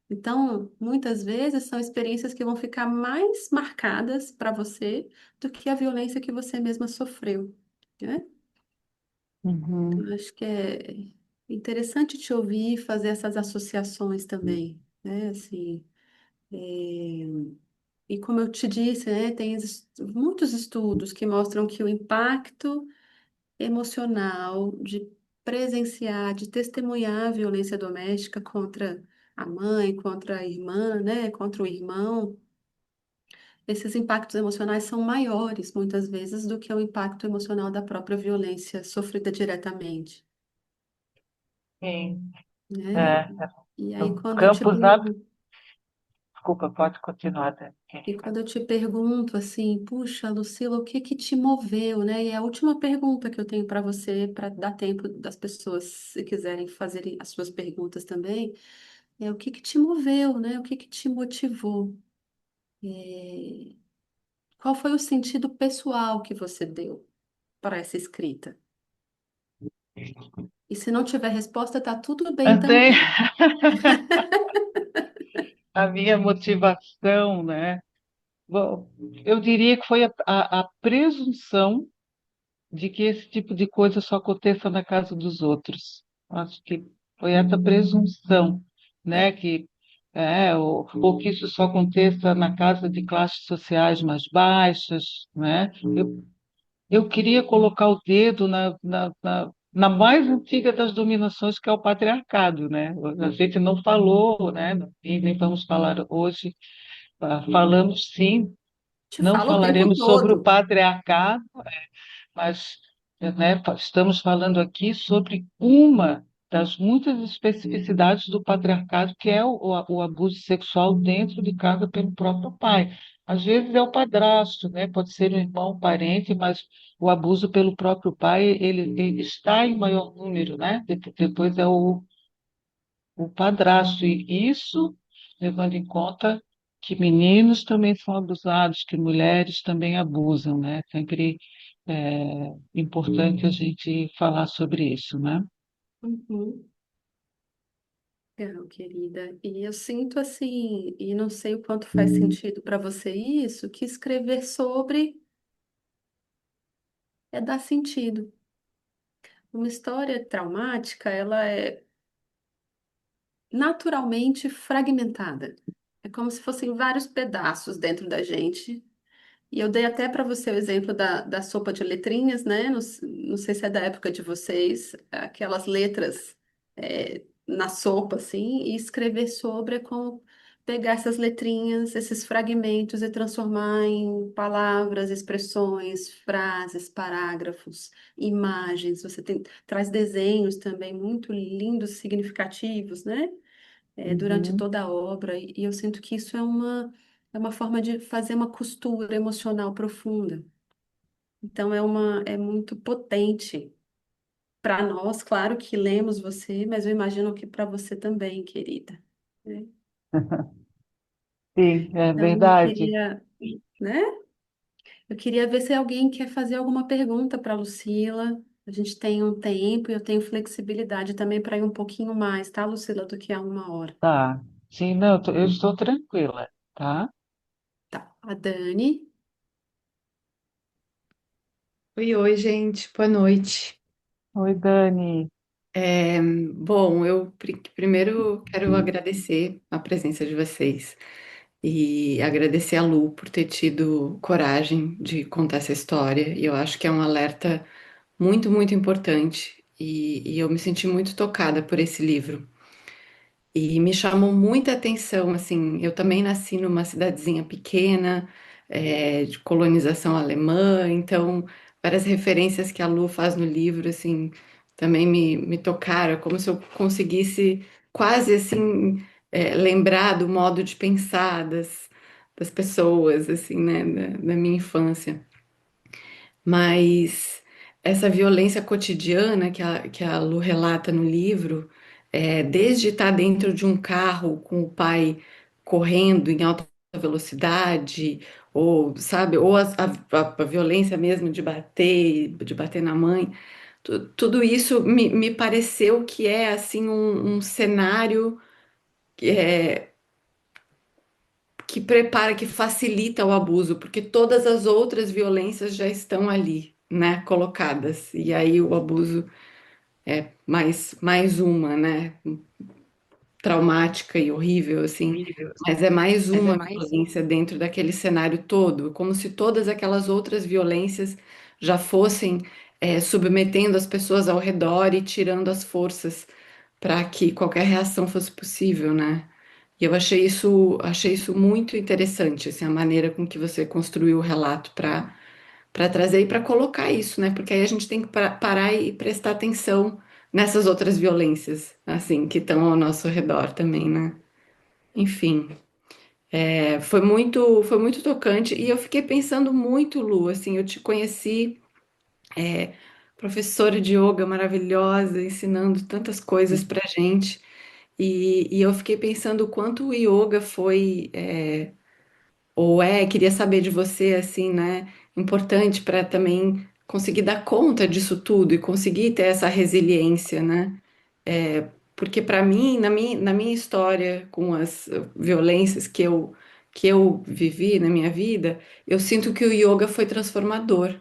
Então, muitas vezes são experiências que vão ficar mais marcadas para você do que a violência que você mesma sofreu, né? Uhum. Eu acho que é interessante te ouvir fazer essas associações também, né? Assim, e como eu te disse, né, tem muitos estudos que mostram que o impacto emocional de presenciar, de testemunhar a violência doméstica contra a mãe, contra a irmã, né, contra o irmão, esses impactos emocionais são maiores, muitas vezes, do que o impacto emocional da própria violência sofrida diretamente, Sim, né? é, E aí, no quando eu te campus, pergunto, desculpa, pode continuar, Dani. e quando eu te pergunto assim, puxa, Lucila, o que que te moveu, né? E é a última pergunta que eu tenho para você, para dar tempo das pessoas, se quiserem fazerem as suas perguntas também, é o que que te moveu, né? O que que te motivou? É, qual foi o sentido pessoal que você deu para essa escrita? E se não tiver resposta, tá tudo bem Até também. a minha motivação, né? Bom, eu diria que foi a presunção de que esse tipo de coisa só aconteça na casa dos outros. Acho que foi essa presunção, né? Que ou que isso só aconteça na casa de classes sociais mais baixas, né? Eu queria colocar o dedo na mais antiga das dominações, que é o patriarcado, né? A gente não falou, né? E nem vamos falar hoje. Falamos sim, Te não falo o tempo falaremos sobre o todo. patriarcado, mas, né, estamos falando aqui sobre uma das muitas especificidades do patriarcado, que é o abuso sexual dentro de casa pelo próprio pai. Às vezes é o padrasto, né? Pode ser um irmão, um parente, mas o abuso pelo próprio pai, ele está em maior número, né? Depois é o padrasto, e isso levando em conta que meninos também são abusados, que mulheres também abusam, né? Sempre é importante a gente falar sobre isso, né? Uhum. Legal, querida. E eu sinto assim, e não sei o quanto faz sentido para você isso, que escrever sobre é dar sentido. Uma história traumática, ela é naturalmente fragmentada. É como se fossem vários pedaços dentro da gente. E eu dei até para você o exemplo da sopa de letrinhas, né? Não, não sei se é da época de vocês, aquelas letras na sopa, assim, e escrever sobre é como pegar essas letrinhas, esses fragmentos e transformar em palavras, expressões, frases, parágrafos, imagens. Você traz desenhos também muito lindos, significativos, né? Durante Uhum. toda a obra, e eu sinto que isso é uma forma de fazer uma costura emocional profunda. Então é muito potente para nós, claro que lemos você, mas eu imagino que para você também, querida. Né? Sim, é Então eu verdade. queria, né? Eu queria ver se alguém quer fazer alguma pergunta para Lucila. A gente tem um tempo e eu tenho flexibilidade também para ir um pouquinho mais, tá, Lucila, do que a 1 hora. Tá. Sim, não, eu estou tranquila, tá? Tá. A Dani. Oi, oi, gente, boa noite. Oi, Dani. Bom, eu primeiro quero agradecer a presença de vocês e agradecer a Lu por ter tido coragem de contar essa história. E eu acho que é um alerta muito, muito importante e eu me senti muito tocada por esse livro. E me chamou muita atenção, assim, eu também nasci numa cidadezinha pequena, de colonização alemã, então várias referências que a Lu faz no livro, assim, também me tocaram, é como se eu conseguisse quase, assim, lembrar do modo de pensar das pessoas, assim, né, da minha infância. Mas essa violência cotidiana que a Lu relata no livro, desde estar dentro de um carro com o pai correndo em alta velocidade, ou, sabe, ou a violência mesmo de bater na mãe. Tudo isso me pareceu que é assim um cenário é, que prepara, que facilita o abuso, porque todas as outras violências já estão ali, né, colocadas. E aí o abuso é mais uma, né, traumática e horrível, assim, mas é mais uma violência dentro daquele cenário todo, como se todas aquelas outras violências já fossem submetendo as pessoas ao redor e tirando as forças para que qualquer reação fosse possível, né? E eu achei isso muito interessante, assim, a maneira com que você construiu o relato para trazer e para colocar isso, né? Porque aí a gente tem que parar e prestar atenção nessas outras violências, assim, que estão ao nosso redor também, né? Enfim, foi muito tocante e eu fiquei pensando muito, Lu, assim, eu te conheci, professora de yoga maravilhosa, ensinando tantas coisas pra gente. E eu fiquei pensando o quanto o yoga foi, ou queria saber de você, assim, né? Importante para também conseguir dar conta disso tudo e conseguir ter essa resiliência, né? Porque para mim, na minha história, com as violências que eu vivi na minha vida, eu sinto que o yoga foi transformador.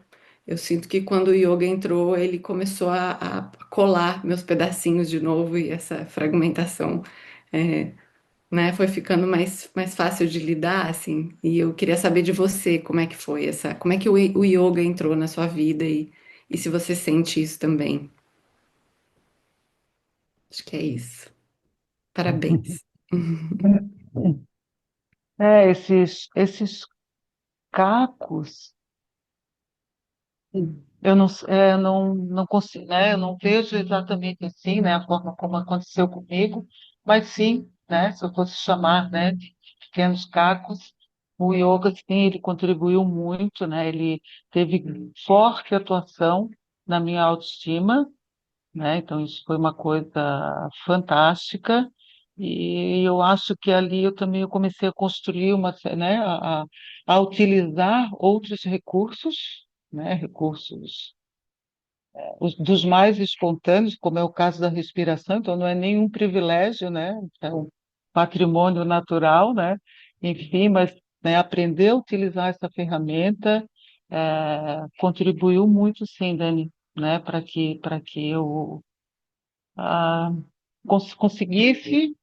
Eu sinto que quando o yoga entrou, ele começou a colar meus pedacinhos de novo e essa fragmentação. é, né, foi ficando mais fácil de lidar, assim. E eu queria saber de você, como é que foi como é que o yoga entrou na sua vida e se você sente isso também. Acho que é isso. Parabéns. Esses cacos, não consigo, né? Eu não vejo exatamente assim, né? A forma como aconteceu comigo, mas sim, né? Se eu fosse chamar, né? De pequenos cacos, o yoga, sim, ele contribuiu muito, né? Ele teve forte atuação na minha autoestima, né? Então, isso foi uma coisa fantástica. E eu acho que ali eu comecei a construir né? A utilizar outros recursos, né? Recursos dos mais espontâneos, como é o caso da respiração, então não é nenhum privilégio, né? É um patrimônio natural, né? Enfim, mas né, aprender a utilizar essa ferramenta contribuiu muito, sim, Dani, né? Para que eu ah, conseguisse,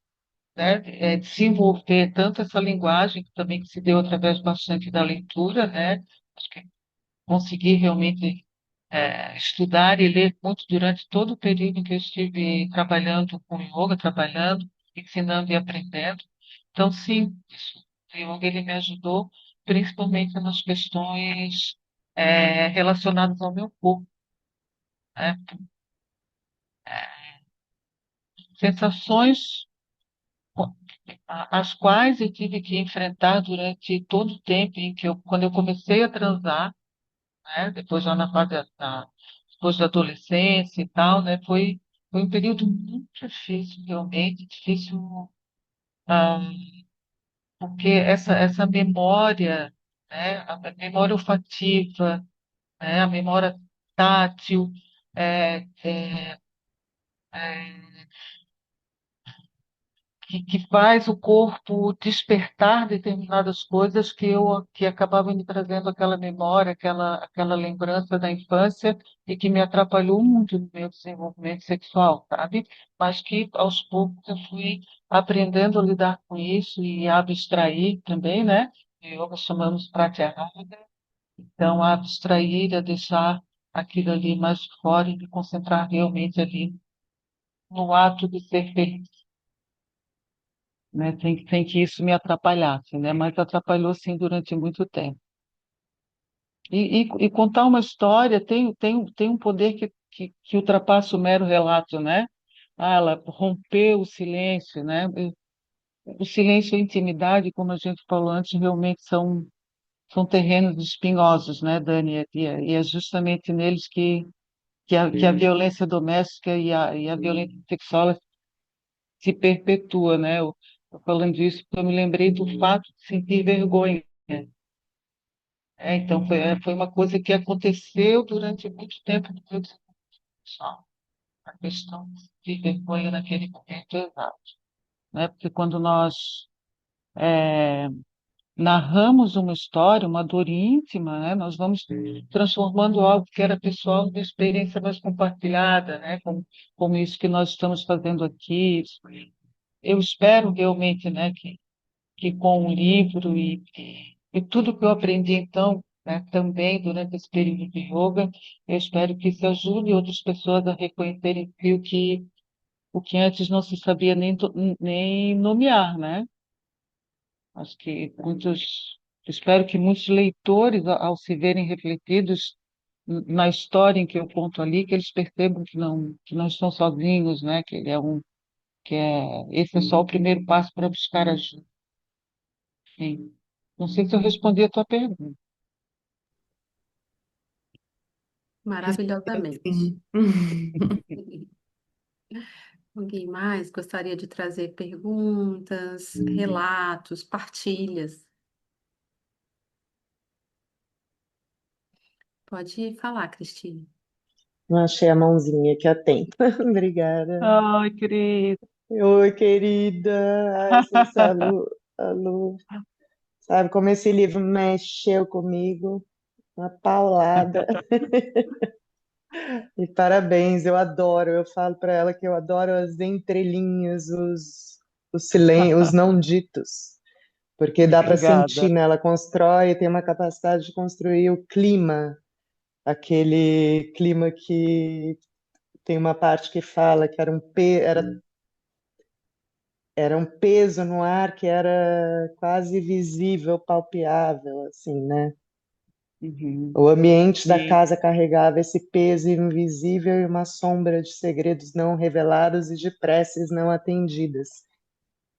né, desenvolver tanto essa linguagem, que também que se deu através bastante da leitura, né? Acho que consegui realmente estudar e ler muito durante todo o período em que eu estive trabalhando com yoga, trabalhando, ensinando e aprendendo. Então, sim, o yoga ele me ajudou principalmente nas questões relacionadas ao meu corpo, né? Sensações as quais eu tive que enfrentar durante todo o tempo quando eu comecei a transar, né? Depois já depois da adolescência e tal, né? Foi um período muito difícil, realmente, difícil, ah, porque essa memória, né? A memória olfativa, né? A memória tátil, é, é, é, que faz o corpo despertar determinadas coisas que acabavam me trazendo aquela memória, aquela lembrança da infância e que me atrapalhou muito no meu desenvolvimento sexual, sabe? Mas que aos poucos eu fui aprendendo a lidar com isso e a abstrair também, né? E yoga chamamos pratyahara, então a abstrair, a deixar aquilo ali mais fora e me concentrar realmente ali no ato de ser feliz, né? Tem que isso me atrapalhasse, né? Mas atrapalhou sim durante muito tempo. E contar uma história tem um poder que ultrapassa o mero relato, né? Ah, ela rompeu o silêncio, né? O silêncio e a intimidade, como a gente falou antes, realmente são terrenos espinhosos, né, Dani? E é justamente neles que a violência doméstica e a violência sexual se perpetua, né? falando isso, porque eu me lembrei do fato de sentir vergonha. Então, foi uma coisa que aconteceu durante muito tempo no meu desenvolvimento, a questão de vergonha naquele momento exato, né? Porque quando nós narramos uma história, uma dor íntima, né? Nós vamos transformando algo que era pessoal numa experiência mais compartilhada, né? Como isso que nós estamos fazendo aqui. Eu espero realmente, né, que com o livro e tudo que eu aprendi então, né, também durante esse período de yoga, eu espero que isso ajude outras pessoas a reconhecerem que o que antes não se sabia nem nomear, né? Acho que espero que muitos leitores, ao se verem refletidos na história em que eu conto ali, que eles percebam que não estão sozinhos, né? Esse é só o primeiro passo para buscar ajuda. Sim. Não sei se eu respondi a tua pergunta. Maravilhosamente. Sim. Alguém mais gostaria de trazer perguntas, relatos, partilhas? Pode falar, Cristina. Não achei a mãozinha que atento. Obrigada. Ai, querido. Oi, querida. Ai, a Lu, sabe como esse livro mexeu comigo? Uma paulada. E parabéns, eu adoro. Eu falo para ela que eu adoro as entrelinhas, os silêncios, os não ditos, porque dá para Obrigada. sentir, né? Ela constrói, tem uma capacidade de construir o clima, aquele clima que tem uma parte que fala que era um peso no ar que era quase visível, palpável, assim, né? Uhum. O ambiente da Sim, casa carregava esse peso invisível e uma sombra de segredos não revelados e de preces não atendidas.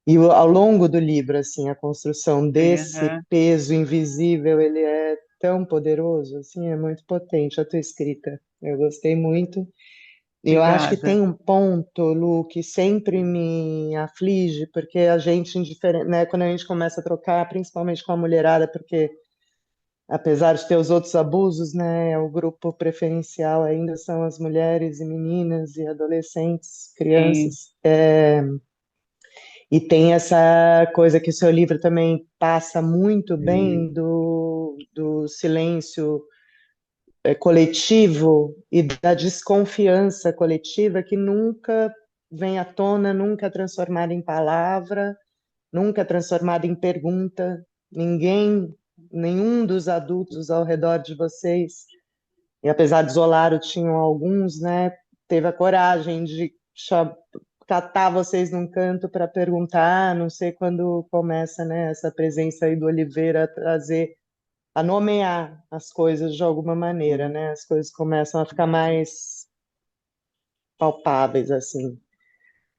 E ao longo do livro, assim, a construção sim, desse aham. peso invisível, ele é tão poderoso, assim, é muito potente a tua escrita. Eu gostei muito. E eu acho que Obrigada. tem um ponto, Lu, que sempre me aflige, porque a gente, né, quando a gente começa a trocar, principalmente com a mulherada, porque apesar de ter os outros abusos, né, o grupo preferencial ainda são as mulheres e meninas e adolescentes, Sim. crianças. E tem essa coisa que o seu livro também passa muito bem do silêncio coletivo e da desconfiança coletiva que nunca vem à tona, nunca é transformada em palavra, nunca é transformada em pergunta. Ninguém, nenhum dos adultos ao redor de vocês, e apesar de Zolaro tinham alguns, né, teve a coragem de catar vocês num canto para perguntar, não sei quando começa, né, essa presença aí do Oliveira a trazer, a nomear as coisas de alguma maneira, né, as coisas começam a ficar mais palpáveis, assim.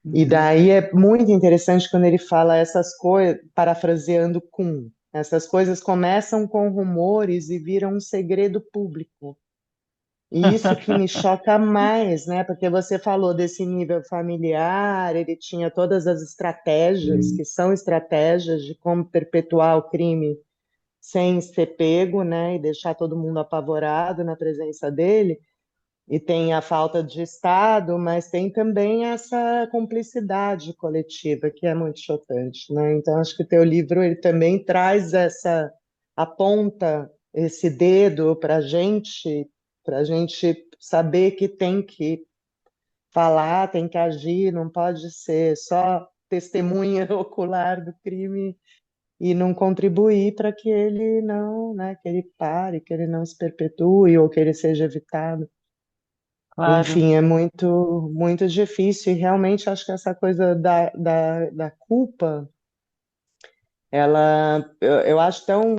E Uhum. daí é muito interessante quando ele fala essas coisas, parafraseando Kuhn, essas coisas começam com rumores e viram um segredo público. E isso que me choca mais, né? Porque você falou desse nível familiar, ele tinha todas as estratégias, que são estratégias de como perpetuar o crime sem ser pego, né? E deixar todo mundo apavorado na presença dele. E tem a falta de Estado, mas tem também essa cumplicidade coletiva, que é muito chocante, né? Então, acho que o teu livro ele também traz aponta esse dedo para a gente saber que tem que falar, tem que agir, não pode ser só testemunha ocular do crime e não contribuir para que ele não, né, que ele pare, que ele não se perpetue ou que ele seja evitado. Claro. Enfim, é muito, muito difícil e realmente acho que essa coisa da culpa, eu acho tão,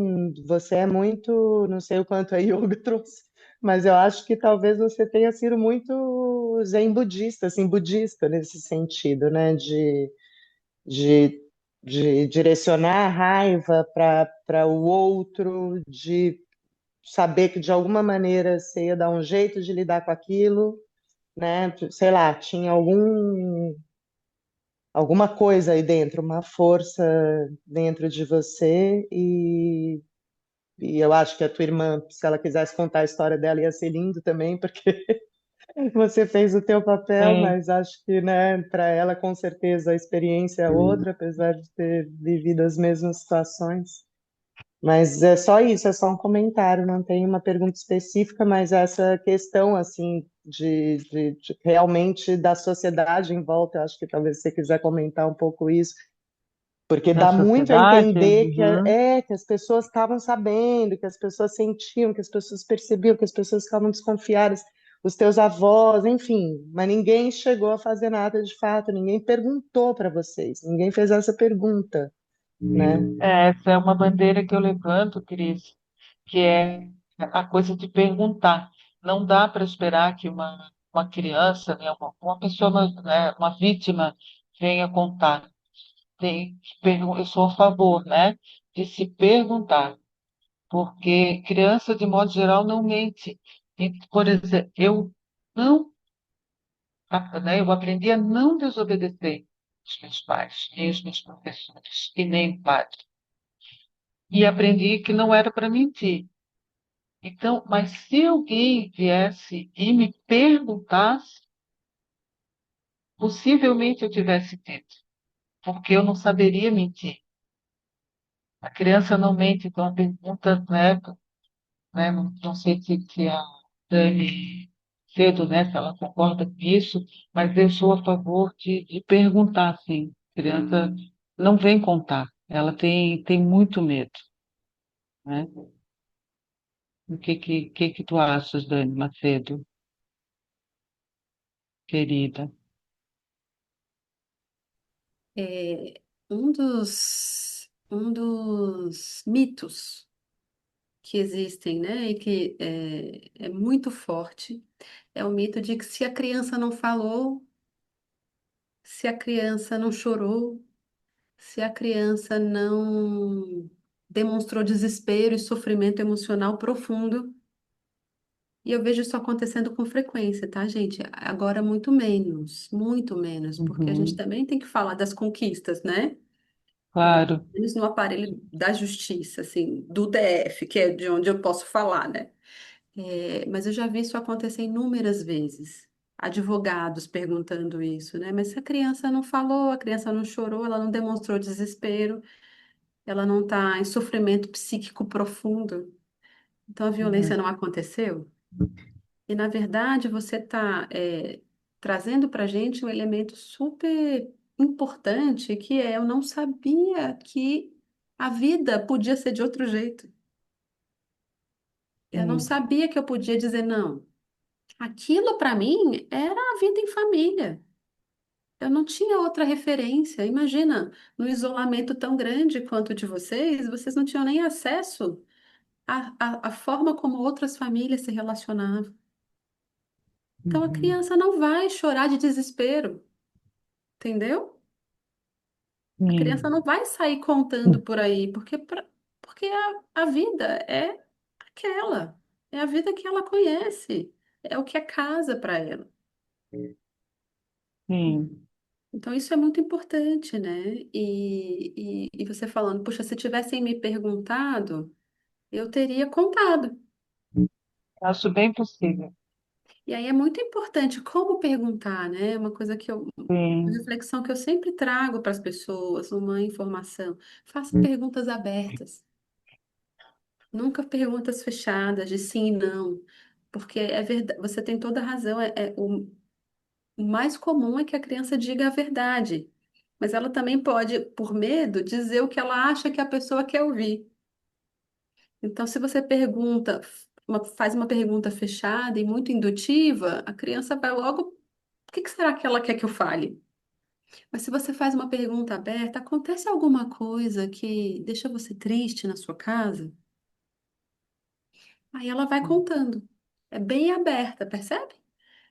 você é muito, não sei o quanto a yoga trouxe, mas eu acho que talvez você tenha sido muito zen budista, assim, budista nesse sentido, né, de, de direcionar a raiva para o outro, de saber que de alguma maneira você ia dar um jeito de lidar com aquilo, né? Sei lá, tinha alguma coisa aí dentro, uma força dentro de você e eu acho que a tua irmã, se ela quisesse contar a história dela, ia ser lindo também, porque você fez o teu papel, Sim, mas acho que, né, para ela, com certeza, a experiência é outra, apesar de ter vivido as mesmas situações. Mas é só isso, é só um comentário, não tem uma pergunta específica, mas essa questão, assim, de realmente da sociedade em volta, eu acho que talvez você quiser comentar um pouco isso, porque da dá muito a sociedade. entender que Uhum. que as pessoas estavam sabendo, que as pessoas sentiam, que as pessoas percebiam, que as pessoas ficavam desconfiadas, os teus avós, enfim, mas ninguém chegou a fazer nada de fato, ninguém perguntou para vocês, ninguém fez essa pergunta, né? Essa é uma bandeira que eu levanto, Cris, que é a coisa de perguntar. Não dá para esperar que uma criança, né, uma pessoa, né, uma vítima venha contar. Eu sou a favor, né, de se perguntar, porque criança, de modo geral, não mente. Por exemplo, não, né, eu aprendi a não desobedecer os meus pais, nem os meus professores, e nem o padre. E aprendi que não era para mentir. Então, mas se alguém viesse e me perguntasse, possivelmente eu tivesse dito, porque eu não saberia mentir. A criança não mente, então a pergunta, né, não sei se a Dani cedo, né, se ela concorda com isso, mas eu sou a favor de perguntar, sim. A criança não vem contar, ela tem muito medo, né? O que tu achas, Dani Macedo, querida? É, um dos mitos que existem, né, e que é muito forte, é o mito de que se a criança não falou, se a criança não chorou, se a criança não demonstrou desespero e sofrimento emocional profundo, e eu vejo isso acontecendo com frequência, tá, gente? Agora muito menos, porque a gente Uhum, também tem que falar das conquistas, né? claro. Menos no aparelho da justiça, assim, do DF, que é de onde eu posso falar, né? Mas eu já vi isso acontecer inúmeras vezes. Advogados perguntando isso, né? Mas se a criança não falou, a criança não chorou, ela não demonstrou desespero, ela não está em sofrimento psíquico profundo, então a violência Uhum, não aconteceu. E, na verdade, você está trazendo para a gente um elemento super importante, que é eu não sabia que a vida podia ser de outro jeito. Eu não sim. sabia que eu podia dizer não. Aquilo para mim era a vida em família. Eu não tinha outra referência. Imagina, no isolamento tão grande quanto o de vocês, vocês não tinham nem acesso à forma como outras famílias se relacionavam. Então a Uhum, criança não vai chorar de desespero, entendeu? A criança não sim. vai sair contando por aí, porque a vida é aquela, é a vida que ela conhece, é o que é casa para ela. Sim. Então, isso é muito importante, né? E você falando, puxa, se tivessem me perguntado, eu teria contado. Acho bem possível. E aí é muito importante como perguntar, né? Uma coisa uma Sim. reflexão que eu sempre trago para as pessoas, uma informação. Faça perguntas abertas, nunca perguntas fechadas de sim e não, porque é verdade, você tem toda a razão. O mais comum é que a criança diga a verdade, mas ela também pode, por medo, dizer o que ela acha que a pessoa quer ouvir. Então, se você faz uma pergunta fechada e muito indutiva, a criança vai logo, o que será que ela quer que eu fale? Mas se você faz uma pergunta aberta, acontece alguma coisa que deixa você triste na sua casa? Aí ela vai contando. É bem aberta, percebe?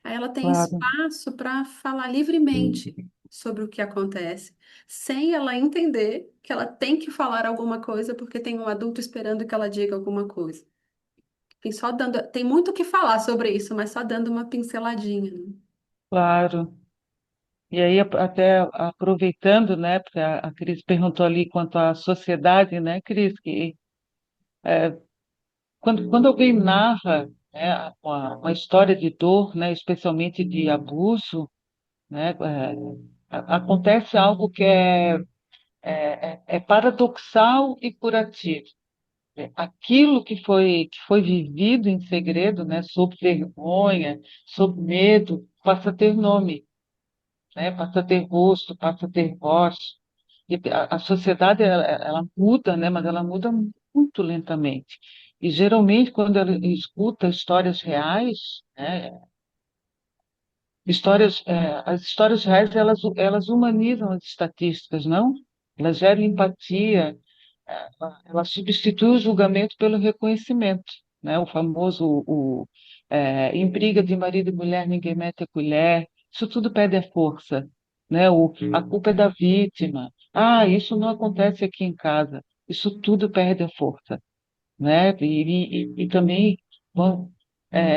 Aí ela tem Claro. espaço para falar livremente sobre o que acontece, sem ela entender que ela tem que falar alguma coisa porque tem um adulto esperando que ela diga alguma coisa. Enfim, tem muito o que falar sobre isso, mas só dando uma pinceladinha, né? Claro. E aí, até aproveitando, né, porque a Cris perguntou ali quanto à sociedade, né, Cris, que quando alguém narra, né, uma história de dor, né, especialmente de abuso, né, acontece algo que é paradoxal e curativo. Aquilo que foi vivido em segredo, né, sob vergonha, sob medo, passa a ter nome, né, passa a ter rosto, passa a ter voz. E a sociedade ela muda, né, mas ela muda muito lentamente. E geralmente quando ela escuta histórias reais, né, as histórias reais elas humanizam as estatísticas, não? Elas geram empatia, ela substitui o julgamento pelo reconhecimento, né? O famoso em briga de marido e mulher ninguém mete a colher. Isso tudo perde a força, né? A culpa é da vítima. Ah, isso não acontece aqui em casa. Isso tudo perde a força, né? E também vão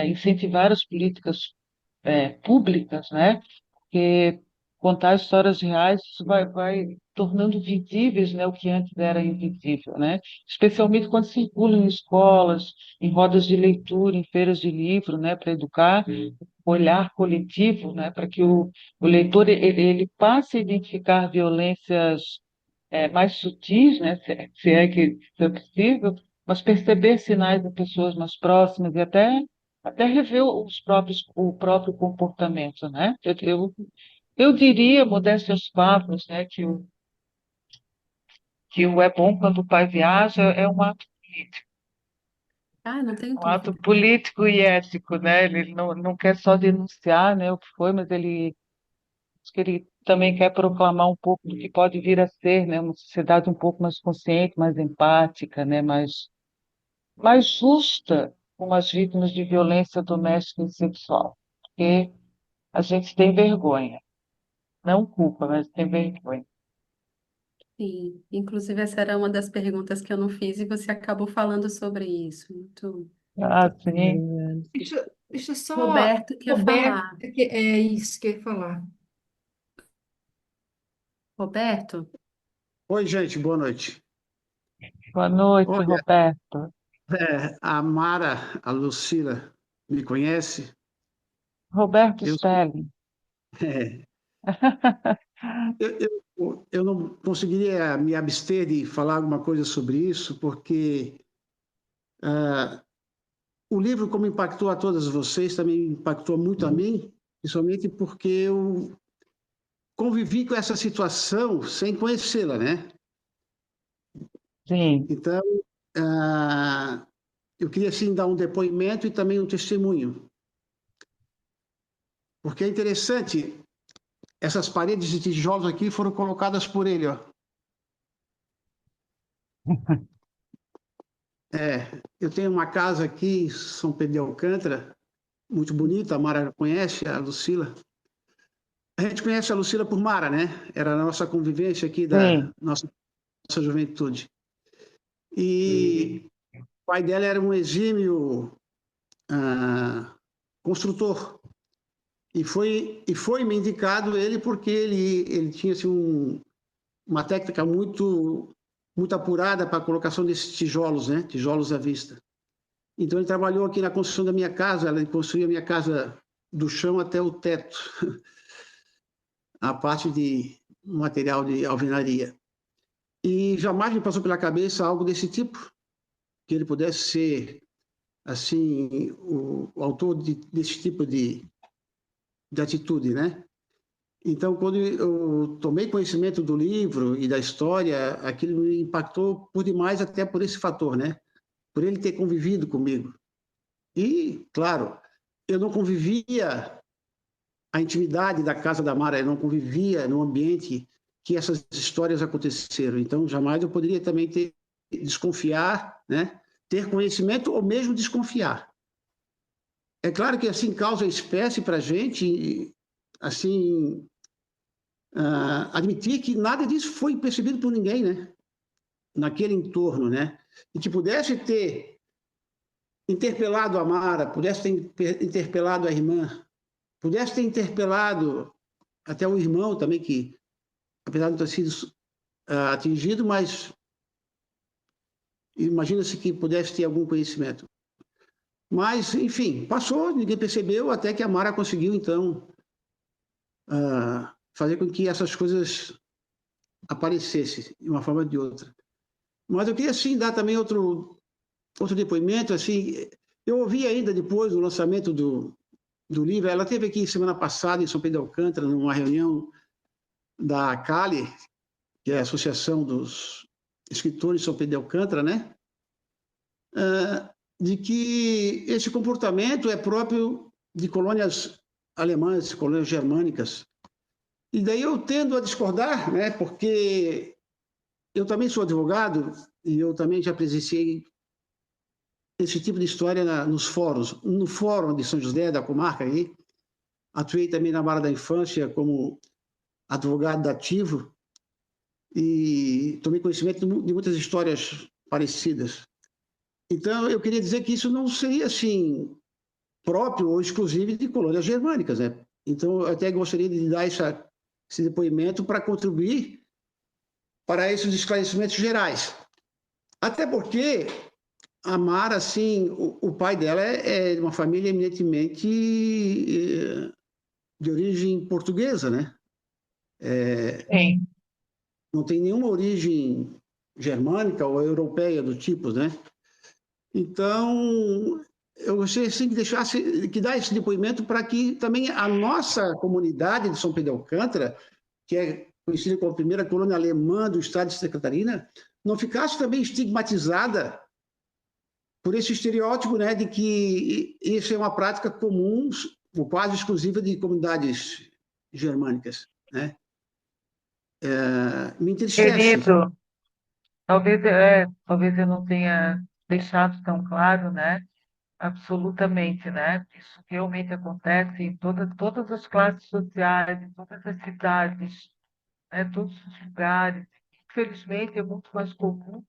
incentivar as políticas públicas, né? Porque contar histórias reais isso vai tornando visíveis, né, o que antes era invisível, né? Especialmente quando circulam em escolas, em rodas de leitura, em feiras de livro, né, para educar o olhar coletivo, né, para que o leitor ele passe a identificar violências mais sutis, né, se é que isso é possível, mas perceber sinais de pessoas mais próximas e até rever o próprio comportamento, né? Eu diria, modéstia às palavras, né, que o é bom quando o pai viaja é Ah, não tenho um ato dúvida. político e ético, né? Ele não quer só denunciar, né, o que foi, mas acho que ele também quer proclamar um pouco do que pode vir a ser, né, uma sociedade um pouco mais consciente, mais empática, né, mais justa com as vítimas de violência doméstica e sexual. Porque a gente tem vergonha, não culpa, mas tem vergonha. Sim, inclusive essa era uma das perguntas que eu não fiz e você acabou falando sobre isso. Muito, Ah, muito. sim. Deixa só. Roberto quer Roberto, falar. é isso que eu ia falar. Roberto? Oi, gente, boa noite. Boa noite, Olha, Roberto. a Mara, a Lucila, me conhece? Roberto Eu, Stelling. é, eu não conseguiria me abster de falar alguma coisa sobre isso, porque ah, o livro, como impactou a todas vocês, também impactou muito a mim, principalmente porque eu convivi com essa situação sem conhecê-la, né? Sim, Então, ah, eu queria, assim, dar um depoimento e também um testemunho, porque é interessante. Essas paredes de tijolos aqui foram colocadas por ele, ó. Eu tenho uma casa aqui em São Pedro de Alcântara, muito bonita, a Mara conhece, a Lucila. A gente conhece a Lucila por Mara, né? Era a nossa convivência aqui da sim, nossa juventude. E o pai dela era um exímio construtor. E foi me indicado ele porque ele tinha assim, uma técnica muito apurada para a colocação desses tijolos, né? Tijolos à vista. Então ele trabalhou aqui na construção da minha casa, ele construía a minha casa do chão até o teto, a parte de material de alvenaria. E jamais me passou pela cabeça algo desse tipo, que ele pudesse ser assim o autor desse tipo de atitude, né? Então, quando eu tomei conhecimento do livro e da história, aquilo me impactou por demais, até por esse fator, né? Por ele ter convivido comigo. E, claro, eu não convivia a intimidade da casa da Mara, eu não convivia no ambiente que essas histórias aconteceram. Então, jamais eu poderia também desconfiar, né? Ter conhecimento ou mesmo desconfiar. É claro que assim causa espécie para a gente, assim, admitir que nada disso foi percebido por ninguém, né? Naquele entorno, né? E que pudesse ter interpelado a Mara, pudesse ter interpelado a irmã, pudesse ter interpelado até o irmão também, que apesar de não ter sido atingido, mas imagina-se que pudesse ter algum conhecimento. Mas, enfim, passou, ninguém percebeu, até que a Mara conseguiu, então, fazer com que essas coisas aparecessem de uma forma ou de outra. Mas eu queria, sim, dar também outro depoimento, assim, eu ouvi ainda depois do lançamento do livro, ela esteve aqui semana passada em São Pedro de Alcântara, numa reunião da ACALI, que é a Associação dos Escritores de São Pedro de Alcântara, né? De que esse comportamento é próprio de colônias alemãs, colônias germânicas. E daí eu tendo a discordar, né? Porque eu também sou advogado e eu também já presenciei esse tipo de história nos fóruns. No Fórum de São José, da comarca aí, atuei também na vara da infância como advogado ativo e tomei conhecimento de muitas histórias parecidas. Então, eu queria dizer que isso não seria, assim, próprio ou exclusivo de colônias germânicas, né? Então, eu até gostaria de dar esse depoimento para contribuir para esses esclarecimentos gerais. Até porque a Mara, assim, o pai dela é de uma família eminentemente de origem portuguesa, né? Sim. Não tem nenhuma origem germânica ou europeia do tipo, né? Então, eu gostaria assim, que dar esse depoimento para que também a nossa comunidade de São Pedro de Alcântara, que é conhecida como a primeira colônia alemã do estado de Santa Catarina, não ficasse também estigmatizada por esse estereótipo, né, de que isso é uma prática comum ou quase exclusiva de comunidades germânicas, né? Me entristece. Querido, talvez eu não tenha deixado tão claro, né? Absolutamente, né? Isso realmente acontece em todas as classes sociais, em todas as cidades, né? Todos os lugares. Infelizmente, é muito mais comum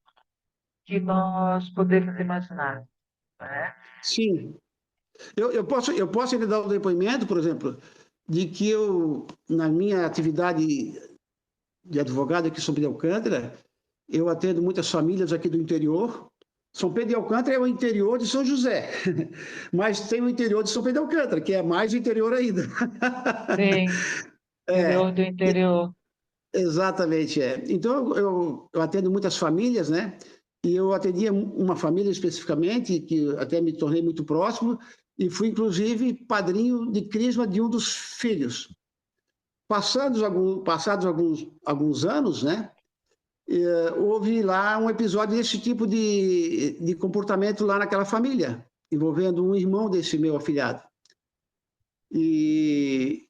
que nós podemos imaginar, né? Sim, eu posso lhe dar um depoimento, por exemplo, de que eu, na minha atividade de advogado aqui em São Pedro de Alcântara, eu atendo muitas famílias aqui do interior. São Pedro de Alcântara é o interior de São José, mas tem o interior de São Pedro de Alcântara, que é mais interior ainda. Sim, interior do É, interior. exatamente, é. Então, eu atendo muitas famílias, né? E eu atendia uma família especificamente, que até me tornei muito próximo, e fui, inclusive, padrinho de crisma de um dos filhos. Passados alguns anos, né? Houve lá um episódio desse tipo de comportamento lá naquela família, envolvendo um irmão desse meu afilhado. E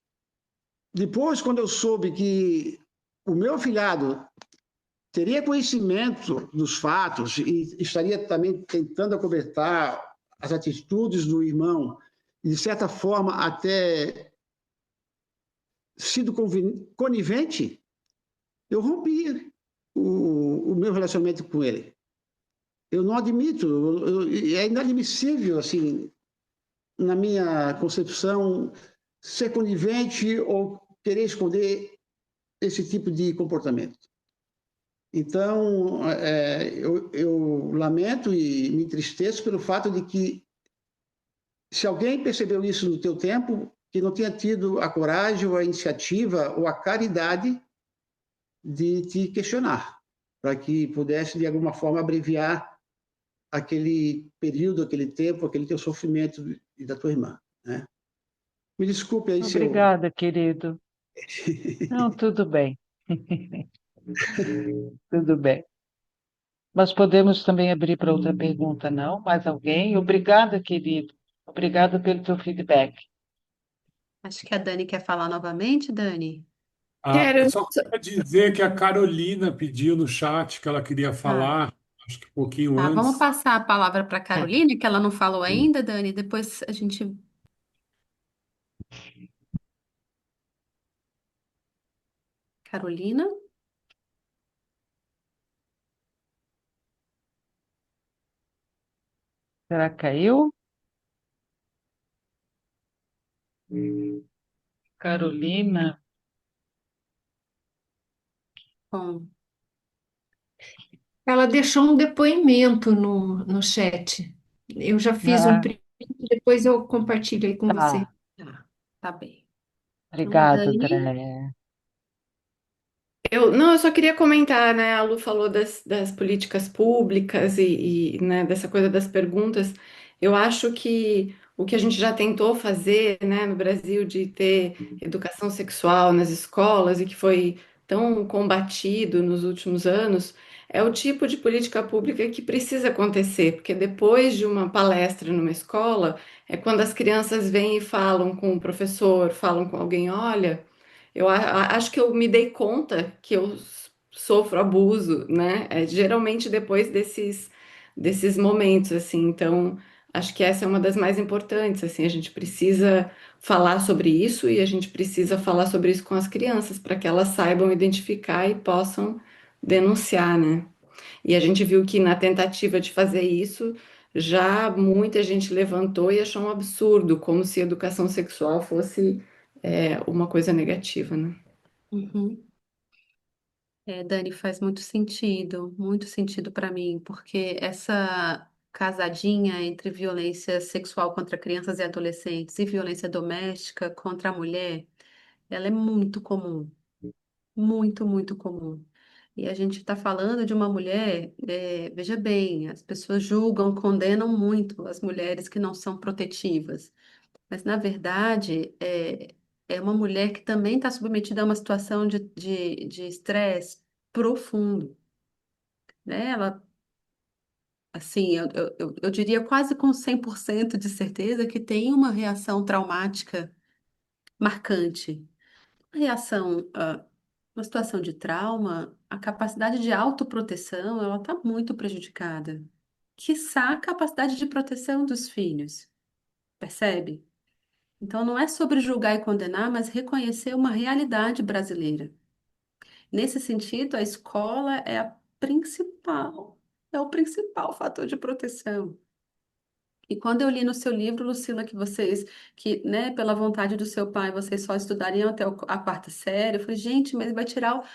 depois, quando eu soube que o meu afilhado teria conhecimento dos fatos e estaria também tentando acobertar as atitudes do irmão, e de certa forma até sido conivente, eu rompi o meu relacionamento com ele. Eu não admito, é inadmissível, assim, na minha concepção, ser conivente ou querer esconder esse tipo de comportamento. Então, eu lamento e me entristeço pelo fato de que, se alguém percebeu isso no teu tempo, que não tenha tido a coragem ou a iniciativa ou a caridade de te questionar, para que pudesse, de alguma forma, abreviar aquele período, aquele tempo, aquele teu sofrimento e da tua irmã, né? Me desculpe aí se eu... Obrigada, querido. Não, tudo bem. Tudo bem. Nós podemos também abrir para outra pergunta, não? Mais alguém? Obrigada, querido. Obrigada pelo teu feedback. Acho que a Dani quer falar novamente, Dani. Quero. Só queria dizer que a Carolina pediu no chat que ela queria Ah, falar, acho que um pouquinho tá, vamos antes. passar a palavra para a Carolina, que ela não falou ainda, Dani. Depois a gente. Carolina? Será que caiu? Carolina? Bom, Ela deixou um depoimento no chat. Eu já fiz um Ah, print, depois eu compartilho aí com você. tá. tá bem. Então, Obrigada, Dani, Andréia. Não, eu só queria comentar, né? A Lu falou das políticas públicas né, dessa coisa das perguntas. Eu acho que o que a gente já tentou fazer, né, no Brasil de ter educação sexual nas escolas e que foi tão combatido nos últimos anos, é o tipo de política pública que precisa acontecer, porque depois de uma palestra numa escola, é quando as crianças vêm e falam com o professor, falam com alguém, olha. Acho que eu me dei conta que eu sofro abuso, né? É, geralmente depois desses momentos, assim. Então, acho que essa é uma das mais importantes, assim. A gente precisa falar sobre isso e a gente precisa falar sobre isso com as crianças para que elas saibam identificar e possam denunciar, né? E a gente viu que na tentativa de fazer isso, já muita gente levantou e achou um absurdo, como se educação sexual fosse, uma coisa negativa, né? uhum. Dani, faz muito sentido para mim, porque essa casadinha entre violência sexual contra crianças e adolescentes e violência doméstica contra a mulher, ela é muito comum, muito, muito comum. E a gente está falando de uma mulher, veja bem, as pessoas julgam, condenam muito as mulheres que não são protetivas, mas na verdade é uma mulher que também está submetida a uma situação de estresse profundo, né? Ela, assim, eu diria quase com 100% de certeza que tem uma reação traumática marcante. Uma reação, uma situação de trauma, a capacidade de autoproteção, ela está muito prejudicada. Quiçá a capacidade de proteção dos filhos, percebe? Então, não é sobre julgar e condenar, mas reconhecer uma realidade brasileira. Nesse sentido, a escola é o principal fator de proteção. E quando eu li no seu livro, Lucila, que, né, pela vontade do seu pai, vocês só estudariam até a quarta série, eu falei, gente, mas vai tirar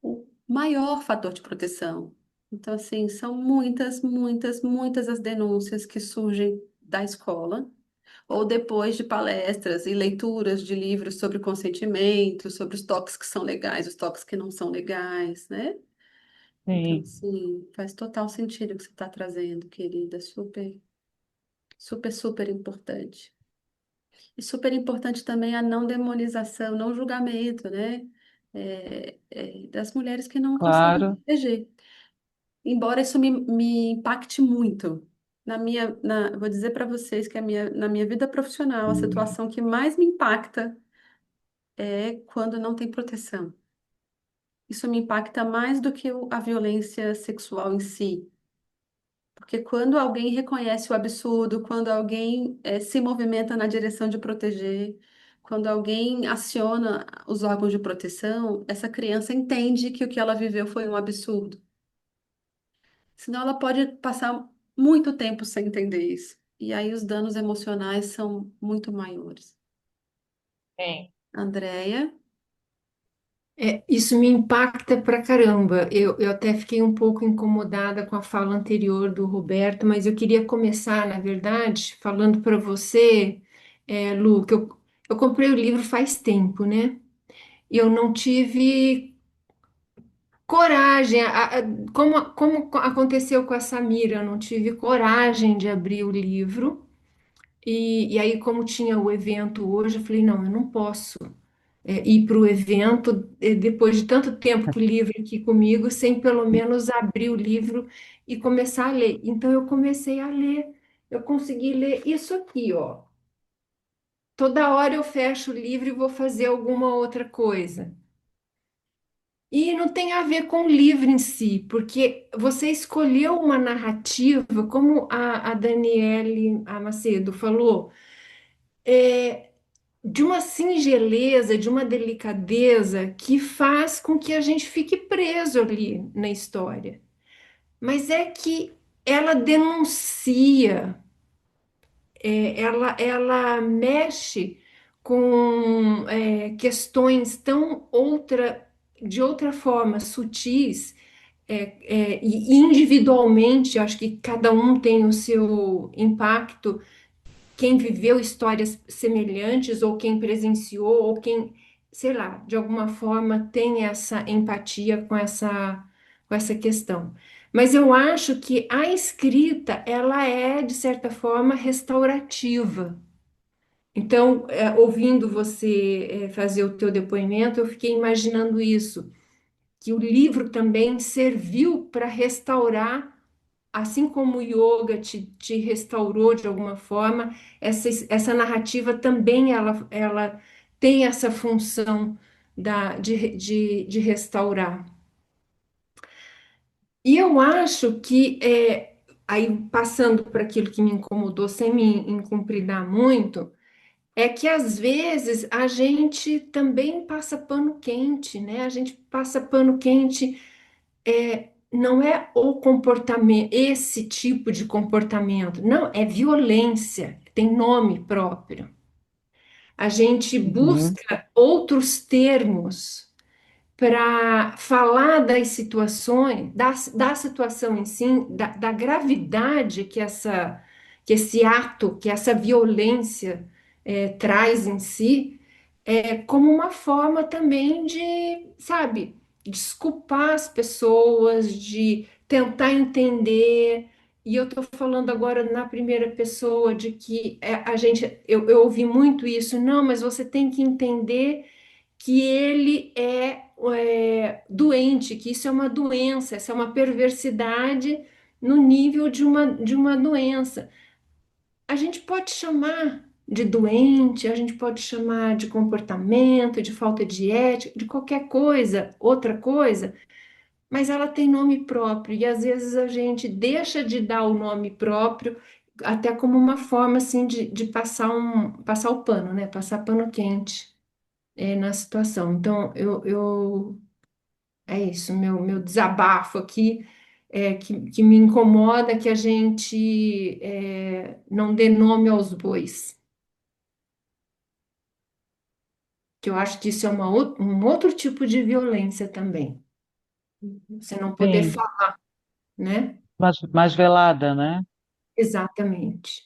o maior fator de proteção. Então, assim, são muitas, muitas, muitas as denúncias que surgem da escola, ou depois de palestras e leituras de livros sobre consentimento, sobre os toques que são legais, os toques que não são legais, né? Então, Sim, sim, faz total sentido o que você está trazendo, querida. Super, super, super importante. E super importante também a não demonização, não julgamento, né? Das mulheres que não conseguem claro. proteger. Embora isso me impacte muito. Vou dizer para vocês que na minha vida profissional, a situação que mais me impacta é quando não tem proteção. Isso me impacta mais do que a violência sexual em si. Porque quando alguém reconhece o absurdo, quando alguém se movimenta na direção de proteger, quando alguém aciona os órgãos de proteção, essa criança entende que o que ela viveu foi um absurdo. Senão ela pode passar muito tempo sem entender isso. E aí os danos emocionais são muito maiores. Sim. Andréia? Isso me impacta pra caramba. Eu até fiquei um pouco incomodada com a fala anterior do Roberto, mas eu queria começar, na verdade, falando para você, Lu, que eu comprei o livro faz tempo, né? E eu não tive coragem, como aconteceu com a Samira, eu não tive coragem de abrir o livro. E aí, como tinha o evento hoje, eu falei, não, eu não posso ir para o evento depois de tanto tempo com o livro aqui comigo, sem pelo menos abrir o livro e começar a ler. Então, eu comecei a ler, eu consegui ler isso aqui, ó. Toda hora eu fecho o livro e vou fazer alguma outra coisa. E não tem a ver com o livro em si, porque você escolheu uma narrativa, como a Daniele a Macedo falou, de uma singeleza, de uma delicadeza que faz com que a gente fique preso ali na história. Mas é que ela denuncia, ela mexe com questões tão outra de outra forma, sutis, e individualmente, acho que cada um tem o seu impacto, quem viveu histórias semelhantes, ou quem presenciou, ou quem, sei lá, de alguma forma tem essa empatia com essa questão. Mas eu acho que a escrita, ela é, de certa forma, restaurativa. Então, ouvindo você, fazer o teu depoimento, eu fiquei imaginando isso, que o livro também serviu para restaurar, assim como o yoga te restaurou de alguma forma, essa narrativa também ela tem essa função de restaurar. E eu acho que, aí passando para aquilo que me incomodou, sem me incumpridar muito, é que às vezes a gente também passa pano quente, né? A gente passa pano quente, não é o comportamento, esse tipo de comportamento, não, é violência, tem nome próprio. A gente Uhum. busca outros termos para falar das situações, da situação em si, da gravidade que esse ato, que essa violência traz em si, como uma forma também de, sabe, desculpar as pessoas, de tentar entender. E eu estou falando agora na primeira pessoa de que eu ouvi muito isso, não, mas você tem que entender que ele doente, que isso é uma doença, essa é uma perversidade no nível de uma doença. A gente pode chamar de doente, a gente pode chamar de comportamento, de falta de ética, de qualquer coisa, outra coisa, mas ela tem nome próprio e às vezes a gente deixa de dar o nome próprio até como uma forma assim de passar o pano, né? Passar pano quente na situação. Então, é isso, meu desabafo aqui, que me incomoda que a gente não dê nome aos bois, que eu acho que isso é um outro tipo de violência também. Você não poder Sim, falar, né? mais velada, né? Exatamente.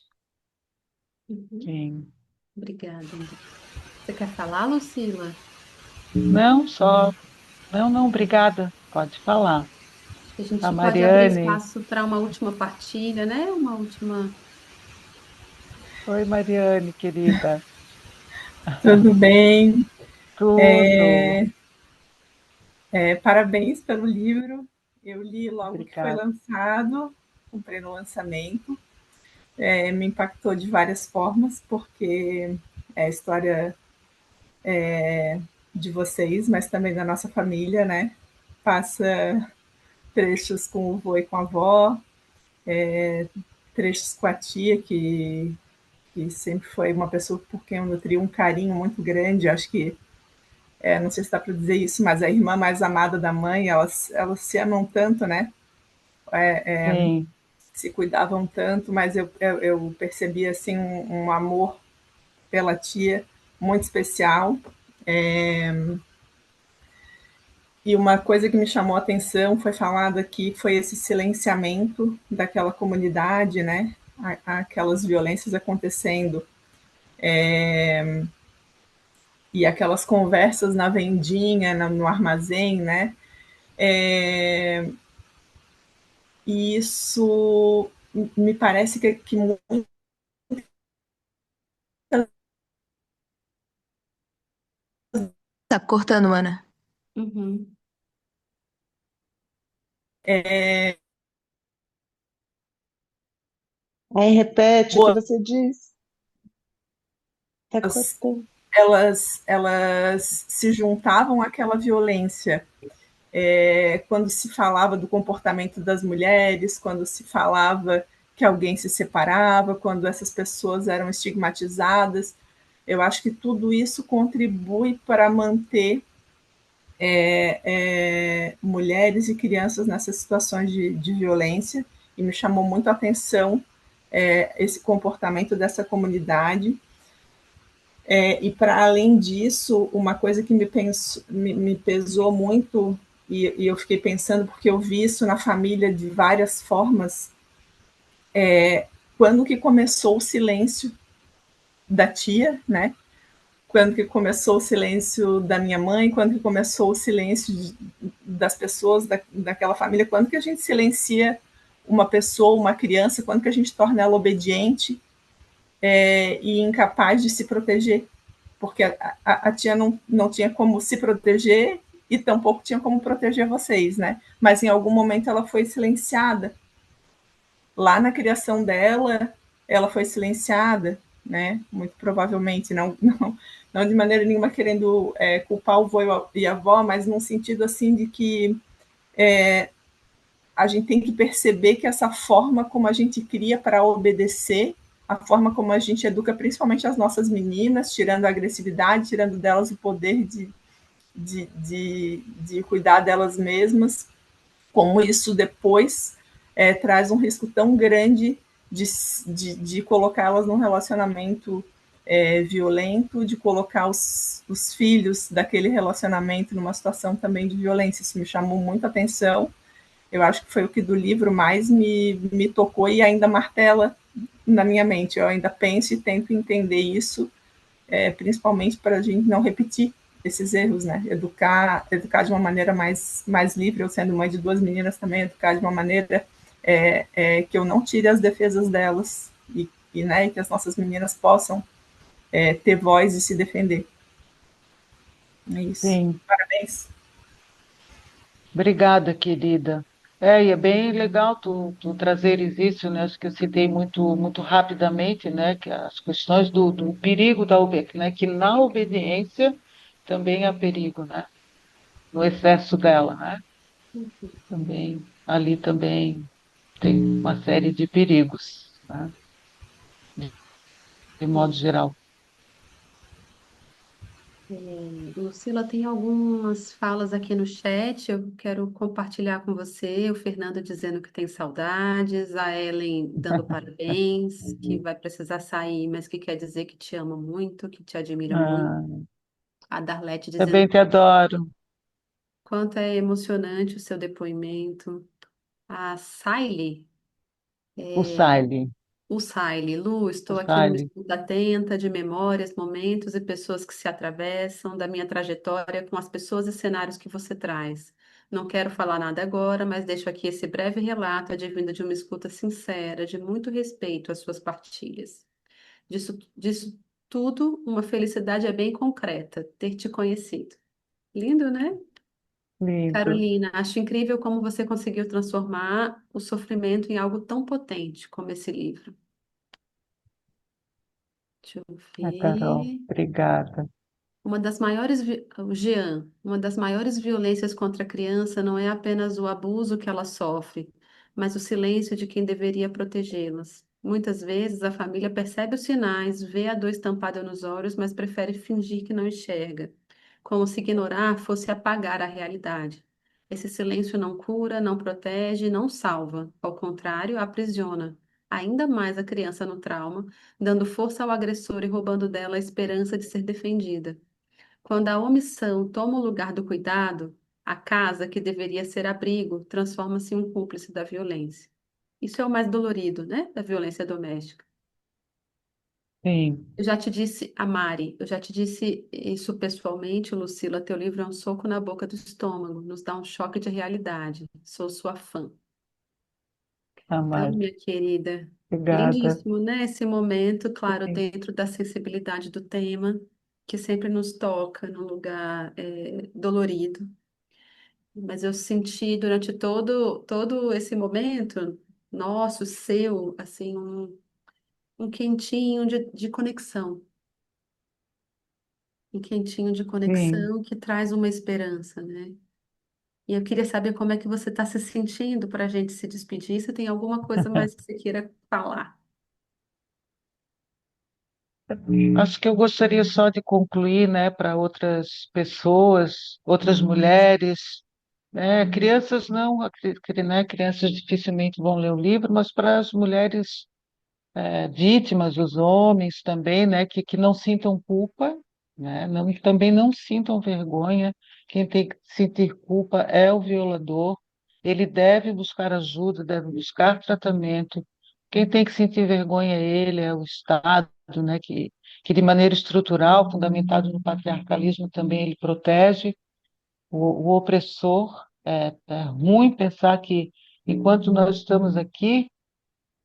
Uhum. Sim. Obrigada, André. Você quer falar, Lucila? Não, só. Não, não, obrigada. Pode falar. Acho que a A gente pode abrir Mariane. espaço para uma última partilha, né? Uma última. Oi, Mariane, querida. Tudo bem? Tudo. Parabéns pelo livro. Eu li logo que foi Obrigada. lançado, comprei no lançamento. Me impactou de várias formas, porque é a história de vocês, mas também da nossa família, né? Passa trechos com o vô e com a avó, trechos com a tia, que sempre foi uma pessoa por quem eu nutri um carinho muito grande. Acho que não sei se dá para dizer isso, mas a irmã mais amada da mãe, elas se amam tanto, né? Sim, Se cuidavam tanto, mas eu percebi assim um amor pela tia muito especial. E uma coisa que me chamou a atenção foi falado aqui, foi esse silenciamento daquela comunidade, né? Aquelas violências acontecendo e aquelas conversas na vendinha, no armazém, né? É, e isso me parece que Tá cortando, mana. Uhum. é, Aí repete o que você diz. Tá elas, cortando. elas se juntavam àquela violência. Quando se falava do comportamento das mulheres, quando se falava que alguém se separava, quando essas pessoas eram estigmatizadas, eu acho que tudo isso contribui para manter mulheres e crianças nessas situações de violência, e me chamou muito a atenção esse comportamento dessa comunidade. E para além disso, uma coisa que me pesou muito, e eu fiquei pensando, porque eu vi isso na família de várias formas, quando que começou o silêncio da tia, né? Quando que começou o silêncio da minha mãe, quando que começou o silêncio das pessoas daquela família, quando que a gente silencia uma pessoa, uma criança, quando que a gente torna ela obediente e incapaz de se proteger, porque a tia não tinha como se proteger e tampouco tinha como proteger vocês, né? Mas em algum momento ela foi silenciada. Lá na criação dela, ela foi silenciada, né? Muito provavelmente, não de maneira nenhuma querendo culpar o vô e a avó, mas num sentido assim de que a gente tem que perceber que essa forma como a gente cria para obedecer, a forma como a gente educa principalmente as nossas meninas, tirando a agressividade, tirando delas o poder de cuidar delas mesmas, como isso depois traz um risco tão grande de colocá-las num relacionamento violento, de colocar os filhos daquele relacionamento numa situação também de violência. Isso me chamou muita atenção. Eu acho que foi o que do livro mais me tocou e ainda martela na minha mente. Eu ainda penso e tento entender isso, principalmente para a gente não repetir esses erros, né? Educar de uma maneira mais livre. Eu sendo mãe de duas meninas também, educar de uma maneira que eu não tire as defesas delas né, e que as nossas meninas possam ter voz e se defender. É isso. Sim, Parabéns. obrigada, querida. E é bem legal tu trazeres isso, né? Acho que eu citei muito rapidamente, né? Que as questões do perigo da obediência, né? Que na obediência também há perigo, né? No excesso dela, né? Também, ali também tem uma série de perigos, né? De modo geral. Lucila, tem algumas falas aqui no chat, eu quero compartilhar com você. O Fernando dizendo que tem saudades, a Ellen dando parabéns, que vai precisar sair, mas que quer dizer que te ama muito, que te admira muito. Ah, A Darlete também dizendo te adoro, quanto é emocionante o seu depoimento. A Saile, o Siley, o Saile, Lu, o estou aqui numa Siley. escuta atenta de memórias, momentos e pessoas que se atravessam da minha trajetória com as pessoas e cenários que você traz. Não quero falar nada agora, mas deixo aqui esse breve relato advindo de uma escuta sincera, de muito respeito às suas partilhas. Disso tudo, uma felicidade é bem concreta, ter te conhecido. Lindo, né? Lindo. Carolina, acho incrível como você conseguiu transformar o sofrimento em algo tão potente como esse livro. Deixa eu Carol, ver. obrigada. O Jean, uma das maiores violências contra a criança não é apenas o abuso que ela sofre, mas o silêncio de quem deveria protegê-las. Muitas vezes a família percebe os sinais, vê a dor estampada nos olhos, mas prefere fingir que não enxerga, como se ignorar fosse apagar a realidade. Esse silêncio não cura, não protege, não salva. Ao contrário, aprisiona ainda mais a criança no trauma, dando força ao agressor e roubando dela a esperança de ser defendida. Quando a omissão toma o lugar do cuidado, a casa, que deveria ser abrigo, transforma-se em um cúmplice da violência. Isso é o mais dolorido, né? Da violência doméstica. Sim, Eu já te disse, a Mari, eu já te disse isso pessoalmente, Lucila. Teu livro é um soco na boca do estômago, nos dá um choque de realidade. Sou sua fã. Então, Amado, minha querida, obrigada. lindíssimo, né? Esse momento, claro, Sim. dentro da sensibilidade do tema, que sempre nos toca num lugar dolorido. Mas eu senti durante todo esse momento, nosso, seu, assim, um quentinho de conexão. Um quentinho de Sim. conexão que traz uma esperança, né? E eu queria saber como é que você está se sentindo para a gente se despedir. Se tem alguma coisa mais que você queira falar. Acho que eu gostaria só de concluir, né, para outras pessoas, outras mulheres, né, crianças não, né, crianças dificilmente vão ler o livro, mas para as mulheres vítimas, os homens também, né, que não sintam culpa, né, também não sintam vergonha. Quem tem que sentir culpa é o violador. Ele deve buscar ajuda, deve buscar tratamento. Quem tem que sentir vergonha é ele, é o Estado, né, que de maneira estrutural, fundamentado no patriarcalismo, também ele protege o opressor. É ruim pensar que, enquanto nós estamos aqui,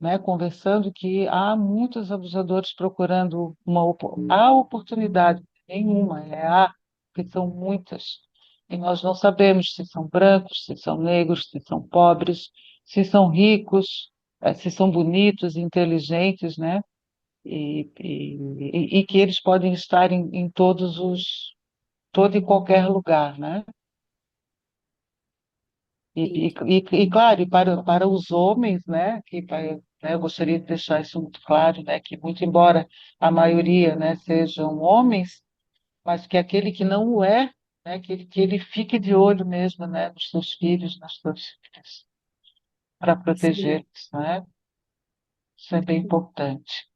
né, conversando, que há muitos abusadores procurando a oportunidade, nenhuma, que são muitas. E nós não sabemos se são brancos, se são negros, se são pobres, se são ricos, se são bonitos, inteligentes, né? E que eles podem estar em todo e qualquer lugar, né? Sim. Claro, e para os homens, né, né, eu gostaria de deixar isso muito claro, né, que muito embora a maioria, né, sejam homens, mas que aquele que não o é, né, que ele fique de olho mesmo, né, nos seus filhos, nas suas filhas, para Sim. protegê-los, né? Isso é bem importante.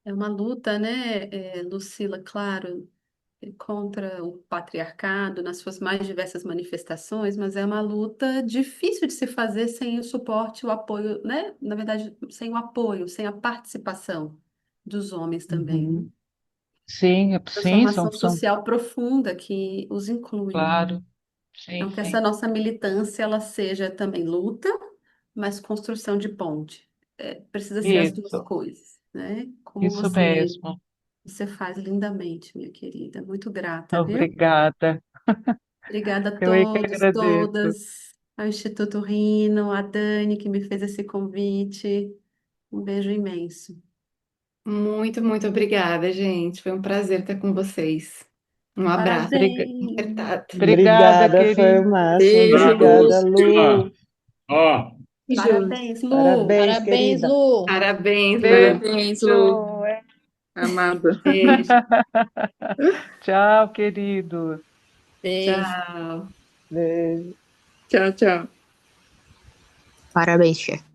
É uma luta, né, Lucila, claro, contra o patriarcado nas suas mais diversas manifestações, mas é uma luta difícil de se fazer sem o suporte, o apoio, né? Na verdade, sem o apoio, sem a participação dos homens também, né? Uhum. Sim, sim, Transformação social profunda que os inclui. claro, sim, Então, que essa sim. nossa militância ela seja também luta, mas construção de ponte. Precisa ser as duas coisas, né? Como Isso você mesmo. você faz lindamente, minha querida. Muito grata, viu? Obrigada. Obrigada a Eu é que todos, agradeço. todas, ao Instituto Rino, a Dani que me fez esse convite. Um beijo imenso. Muito, muito obrigada, gente. Foi um prazer estar com vocês. Um abraço Obriga- Parabéns! apertado. Obrigada, Obrigada, foi o querida. máximo. Beijo, Obrigada, Lu. Ó, Lu. ó, Beijos. Parabéns, Lu! Parabéns, Parabéns, querida. Lu. Parabéns, Lu. Parabéns, Lu, Beijo. amada. Beijo. Tchau, querido. Beijo. Tchau. Beijo. Tchau, tchau. Parabéns, chefe.